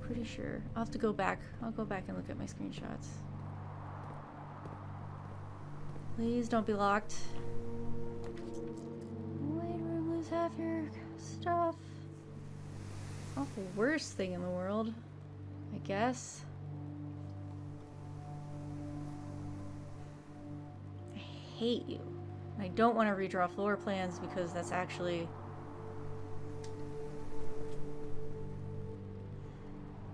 Pretty sure. I'll have to go back. I'll go back and look at my screenshots. Please don't be locked. Wait, room, lose half your stuff. Not the worst thing in the world, I guess. I hate you. I don't want to redraw floor plans because that's actually...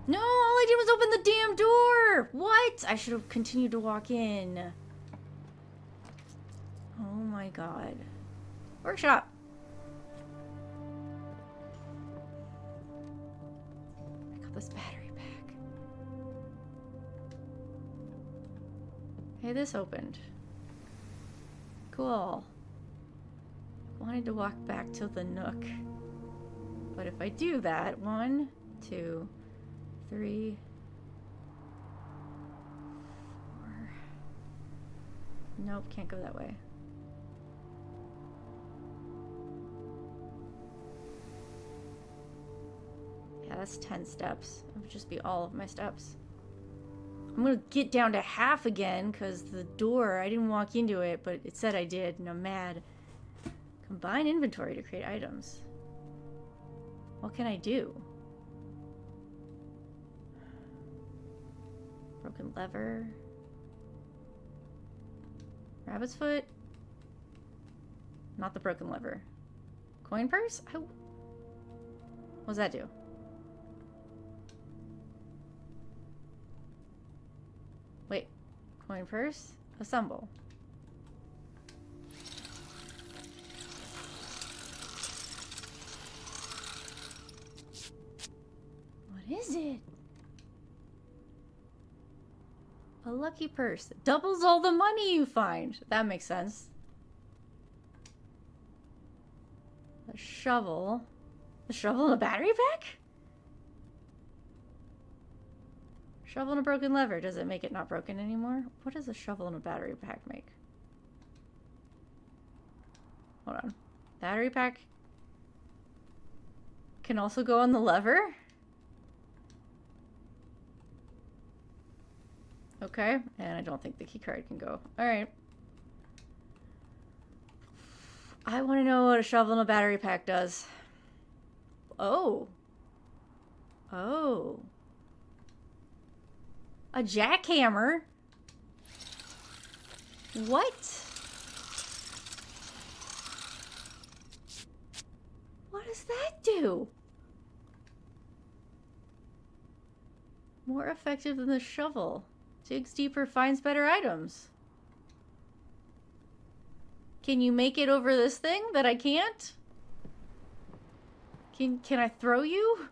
No, all I did was open the damn door! What? I should have continued to walk in. Oh my god. Workshop! I got this battery pack. Hey, this opened. Cool. Wanted to walk back to the nook. But if I do that, 1, 2, 3, 4. Nope, can't go that way. Yeah, that's 10 steps. That would just be all of my steps. I'm gonna get down to half again because the door, I didn't walk into it, but it said I did, and I'm mad. Combine inventory to create items. What can I do? Broken lever. Rabbit's foot. Not the broken lever. Coin purse? What does that do? Wait. Coin purse? Assemble. What is it? A lucky purse. Doubles all the money you find. That makes sense. A shovel. A shovel and a battery pack? Shovel and a broken lever. Does it make it not broken anymore? What does a shovel and a battery pack make? Hold on. Battery pack can also go on the lever? Okay, and I don't think the key card can go. Alright. I want to know what a shovel and a battery pack does. Oh. Oh. A jackhammer? What? What does that do? More effective than the shovel. Digs deeper, finds better items. Can you make it over this thing that I can't? Can I throw you?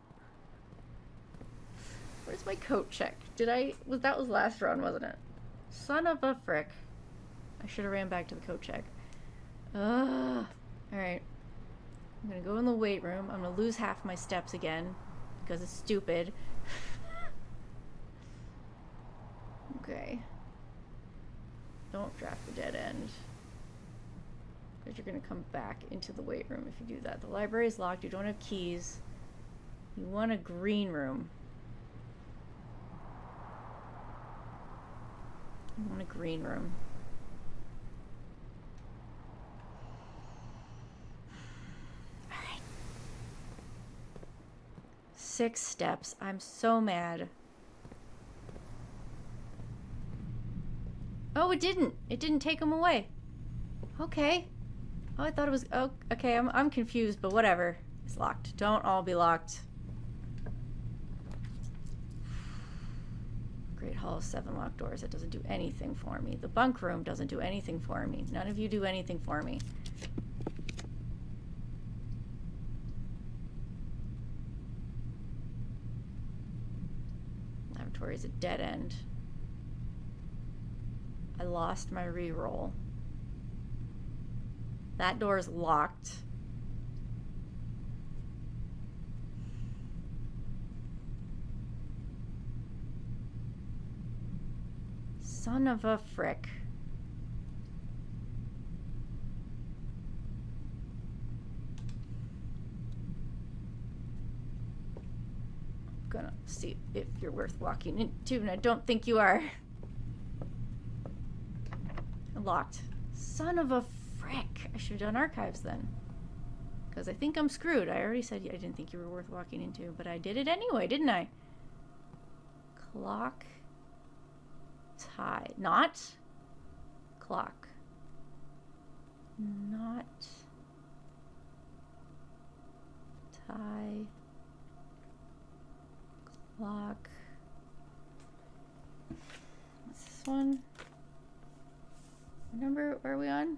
Where's my coat check? That was last run, wasn't it? Son of a frick. I should have ran back to the coat check. Ugh. Alright. I'm gonna go in the weight room. I'm gonna lose half my steps again because it's stupid. Okay. Don't draft the dead end. Because you're going to come back into the weight room if you do that. The library is locked. You don't have keys. You want a green room. You want a green room. Alright. 6 steps. I'm so mad. Oh, it didn't. It didn't take them away. Okay. Oh, I thought it was... Oh, okay. I'm confused, but whatever. It's locked. Don't all be locked. Great Hall, 7 locked doors. It doesn't do anything for me. The bunk room doesn't do anything for me. None of you do anything for me. Laboratory is a dead end. I lost my reroll. That door is locked. Son of a frick. gonna see if you're worth walking into, and I don't think you are. Locked. Son of a frick. I should have done archives then. Because I think I'm screwed. I already said I didn't think you were worth walking into, but I did it anyway, didn't I? Clock. Tie. Not. Clock. Not. Tie. Clock. What's this one? What number are we on?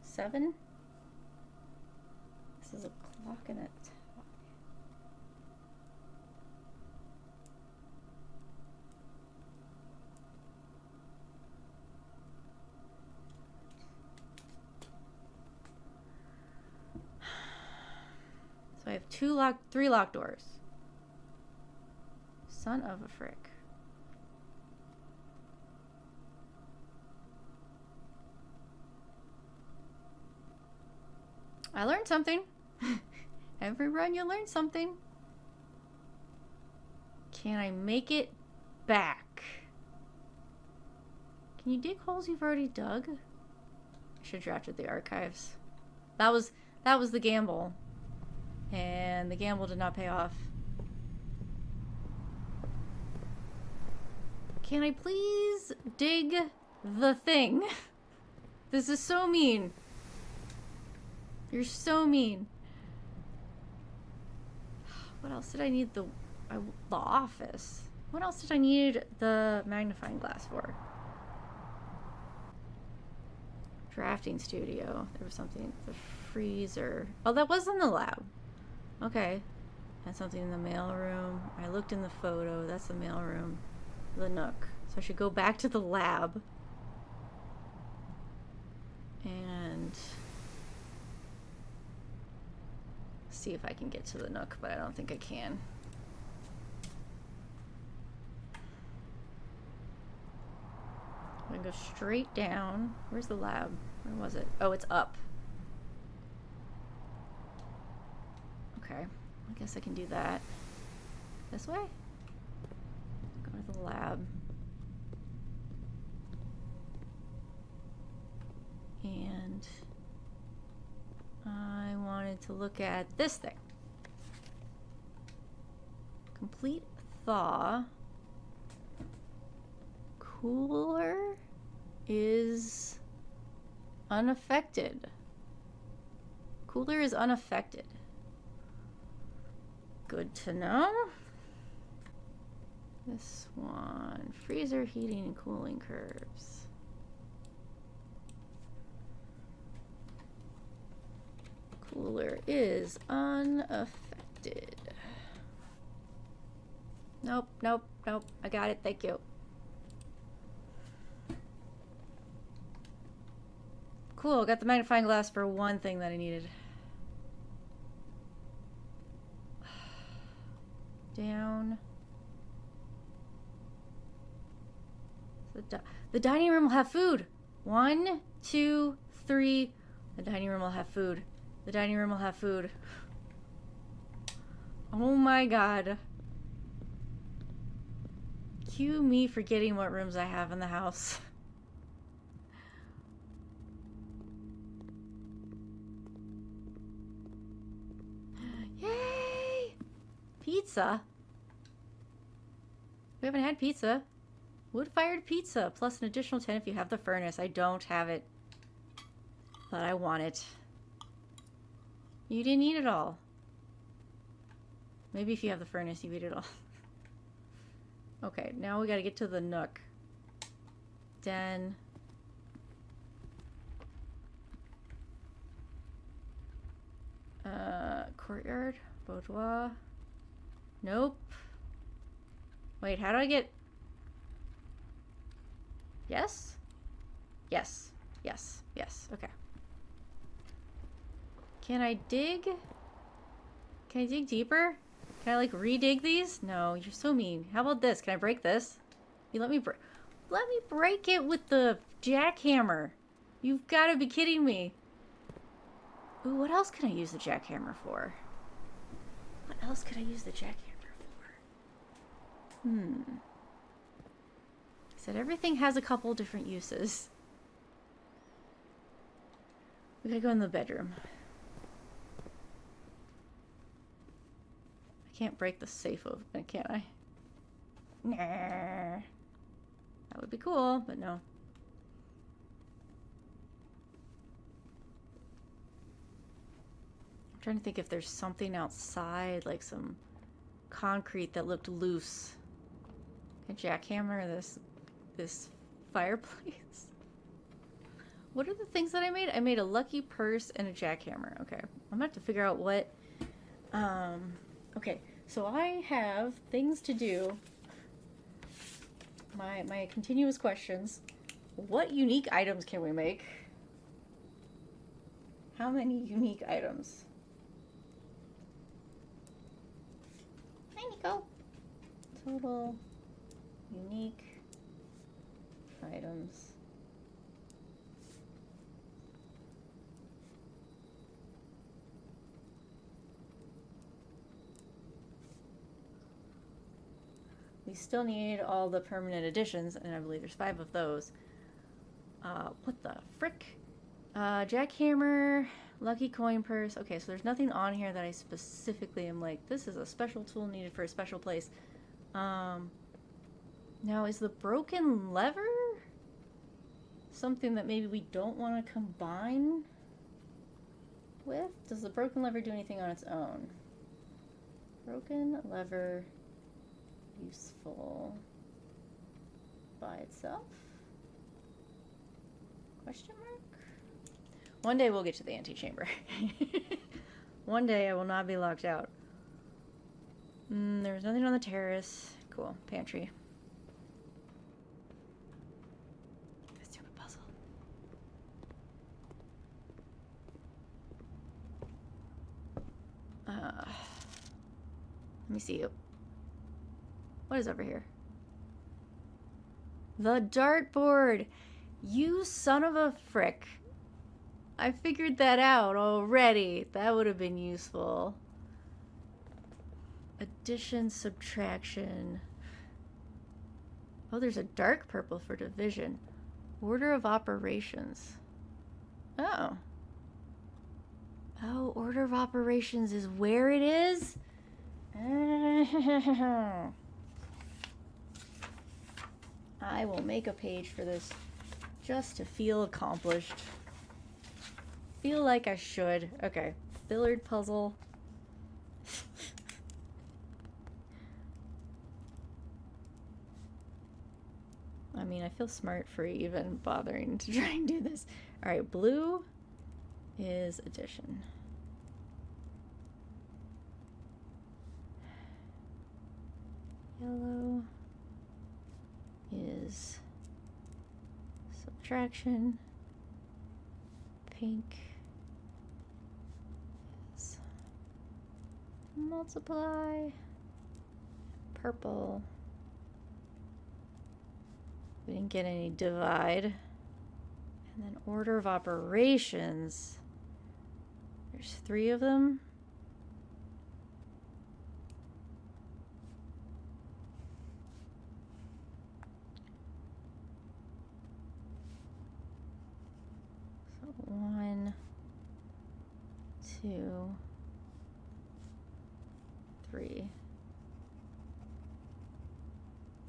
7? This is a clock and a tie. So I have 3 locked doors. Son of a frick. I learned something. Every run you learn something. Can I make it back? Can you dig holes you've already dug? I should have drafted the archives. That was the gamble. And the gamble did not pay off. Can I please dig the thing? This is so mean. You're so mean. What else did I need the office? What else did I need the magnifying glass for? Drafting studio. There was something. The freezer. Oh, that was in the lab. Okay. Had something in the mailroom. I looked in the photo. That's the mailroom. The nook. So I should go back to the lab. And see if I can get to the nook, but I don't think I can. I'm gonna go straight down. Where's the lab? Where was it? Oh, it's up. Okay, I guess I can do that. This way? Go to the lab. And I wanted to look at this thing. Complete thaw. Cooler is unaffected. Cooler is unaffected. Good to know. This one. Freezer heating and cooling curves. Cooler is unaffected. Nope, nope, nope. I got it. Thank you. Cool. Got the magnifying glass for one thing that I needed. Down. The dining room will have food. 1, 2, 3. The dining room will have food. The dining room will have food. Oh my god. Cue me forgetting what rooms I have in the house. Yay! Pizza? We haven't had pizza. Wood-fired pizza, plus an additional 10 if you have the furnace. I don't have it. But I want it. You didn't eat it all. Maybe if you have the furnace, you eat it all. Okay, now we gotta get to the nook. Den. Courtyard. Boudoir. Nope. Wait, how do I get... Yes? Yes. Yes. Yes. Okay. Can I dig? Can I dig deeper? Can I like re-dig these? No, you're so mean. How about this? Can I break this? You let me break it with the jackhammer. You've got to be kidding me. Ooh, what else can I use the jackhammer for? What else could I use the jackhammer for? Said everything has a couple different uses. We gotta go in the bedroom. I can't break the safe open, can I? Nah. That would be cool, but no. I'm trying to think if there's something outside, like some concrete that looked loose. A jackhammer, this fireplace. What are the things that I made? I made a lucky purse and a jackhammer. Okay, I'm gonna have to figure out what. Okay, so I have things to do. My continuous questions. What unique items can we make? How many unique items? Hi, Nico. Total unique items. We still need all the permanent additions, and I believe there's 5 of those. What the frick? Jackhammer, lucky coin purse. Okay, so there's nothing on here that I specifically am like, this is a special tool needed for a special place. Now, is the broken lever something that maybe we don't want to combine with? Does the broken lever do anything on its own? Broken lever useful by itself? Question mark? One day we'll get to the antechamber. One day I will not be locked out. There's nothing on the terrace. Cool. Pantry. Stupid puzzle. Let me see you. What is over here? The dartboard! You son of a frick. I figured that out already. That would have been useful. Addition, subtraction. Oh, there's a dark purple for division. Order of operations. Oh. Oh, order of operations is where it is? I will make a page for this just to feel accomplished. Feel like I should. Okay. Billard puzzle. I mean, I feel smart for even bothering to try and do this. Alright, blue is addition. Yellow is subtraction. Pink is multiply. Purple. We didn't get any divide. And then order of operations. There's 3 of them. So 1, 2, 3.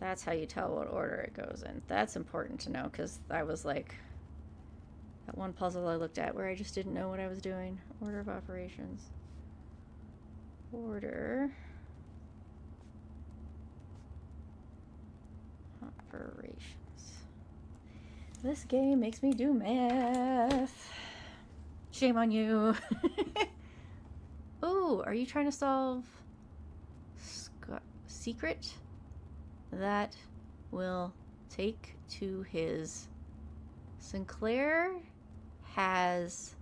That's how you tell what order it goes in. That's important to know, because I was like, that one puzzle I looked at where I just didn't know what I was doing. Order of operations. Order. Operations. This game makes me do math. Shame on you. Ooh, are you trying to solve secret? That will take to his... Sinclair has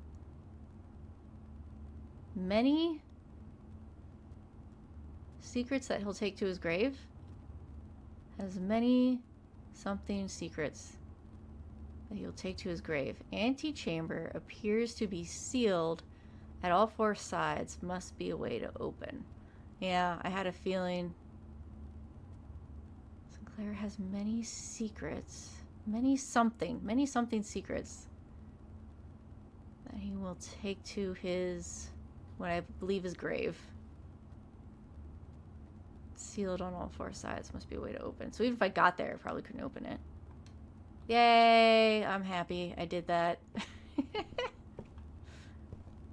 many secrets that he'll take to his grave. Has many something secrets that he'll take to his grave. Antechamber appears to be sealed at all 4 sides. Must be a way to open. Yeah, I had a feeling Claire has many secrets. Many something secrets that he will take to his, what I believe is grave. Sealed on all four sides. Must be a way to open. So even if I got there, I probably couldn't open it. Yay! I'm happy I did that.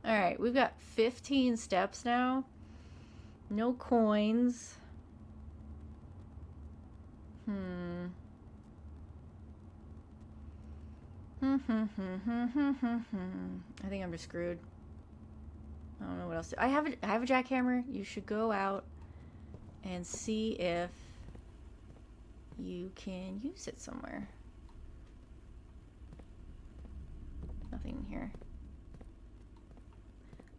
Alright, we've got 15 steps now. No coins. I think I'm just screwed. I don't know what else to... I have a jackhammer. You should go out and see if you can use it somewhere. Nothing in here.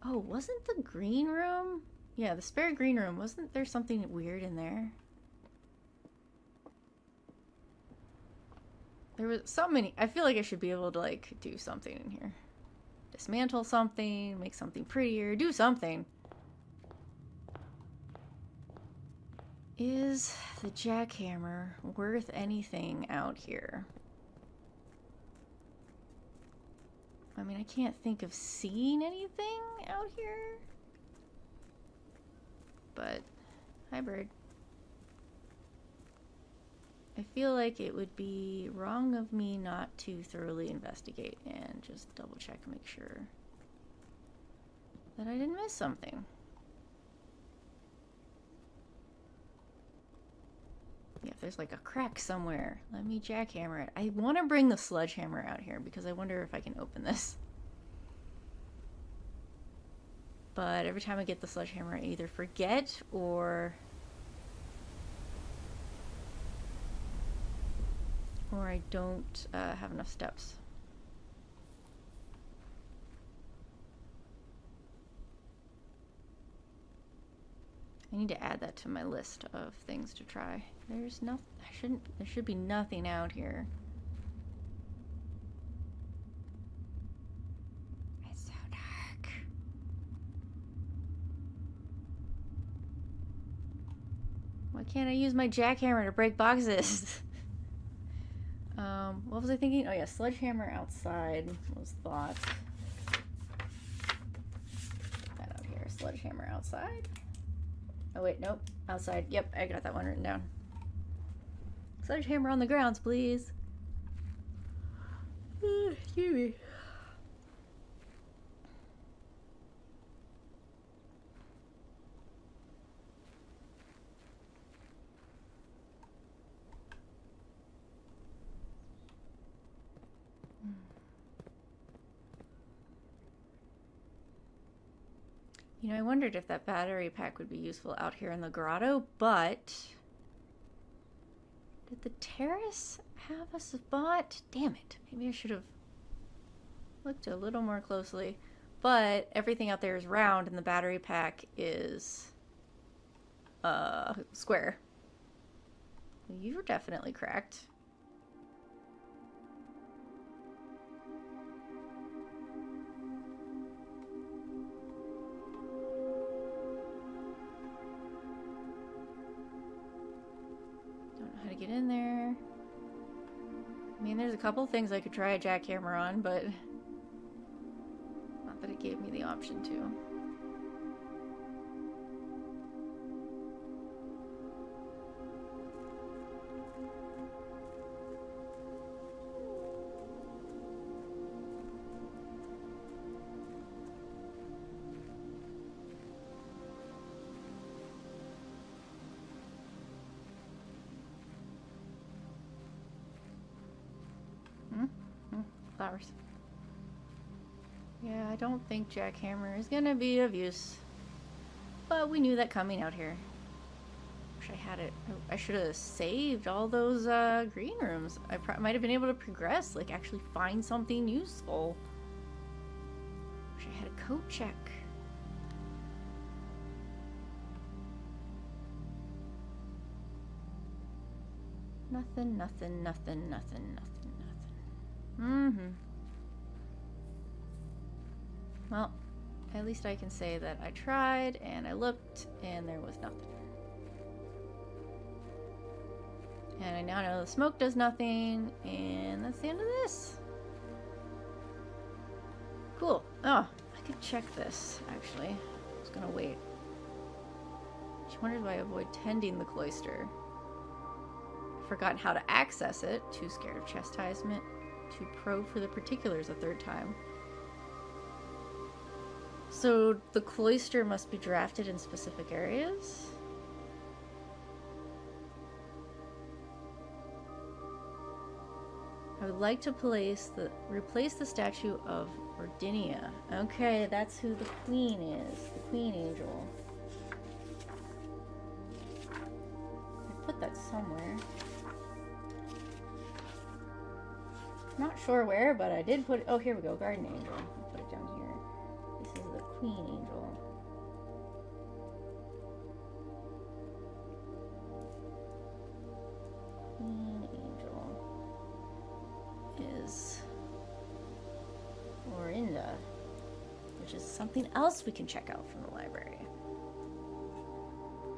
Oh, wasn't the green room? Yeah, the spare green room. Wasn't there something weird in there? There was so many. I feel like I should be able to, like, do something in here. Dismantle something, make something prettier, do something. Is the jackhammer worth anything out here? I mean, I can't think of seeing anything out here. But, hi bird. I feel like it would be wrong of me not to thoroughly investigate and just double check and make sure that I didn't miss something. Yeah, if there's like a crack somewhere, let me jackhammer it. I want to bring the sledgehammer out here because I wonder if I can open this. But every time I get the sledgehammer, I either forget or I don't have enough steps. I need to add that to my list of things to try. There's nothing. There should be nothing out here. It's so dark. Why can't I use my jackhammer to break boxes? What was I thinking? Oh yeah, sledgehammer outside was thought. Put that out here. Sledgehammer outside. Oh wait, nope. Outside. Yep, I got that one written down. Sledgehammer on the grounds, please. Excuse me. You know, I wondered if that battery pack would be useful out here in the grotto, but did the terrace have a spot? Damn it. Maybe I should have looked a little more closely. But everything out there is round and the battery pack is square. You're definitely cracked. Get in there. I mean, there's a couple things I could try a jackhammer on, but not that it gave me the option to. Flowers. Yeah, I don't think jackhammer is gonna be of use. But we knew that coming out here. Wish I had it. I should have saved all those green rooms. I might have been able to progress, like actually find something useful. Wish I had a code check. Nothing, nothing, nothing, nothing, nothing. Well, at least I can say that I tried and I looked and there was nothing. And I now know the smoke does nothing, and that's the end of this. Cool. Oh, I could check this, actually. I was gonna wait. She wonders why I avoid tending the cloister. Forgotten how to access it. Too scared of chastisement. Too probe for the particulars a third time. So the cloister must be drafted in specific areas? I would like to replace the statue of Ordinia. Okay, that's who the queen is. The queen angel. I put that somewhere. Not sure where, but I did put it. Oh, here we go. Garden angel. I'll put it down here. This is the queen angel. Queen angel is Orinda, which is something else we can check out from the library.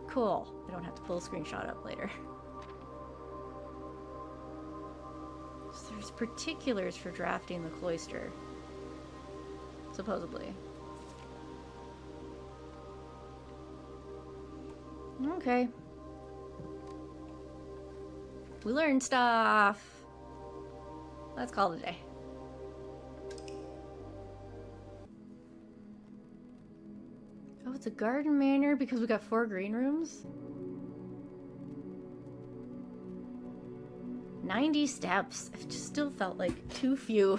Cool. I don't have to pull a screenshot up later. So there's particulars for drafting the cloister, supposedly. Okay. We learned stuff. Let's call it a day. Oh, it's a garden manor because we got 4 green rooms? 90 steps. It just still felt like too few.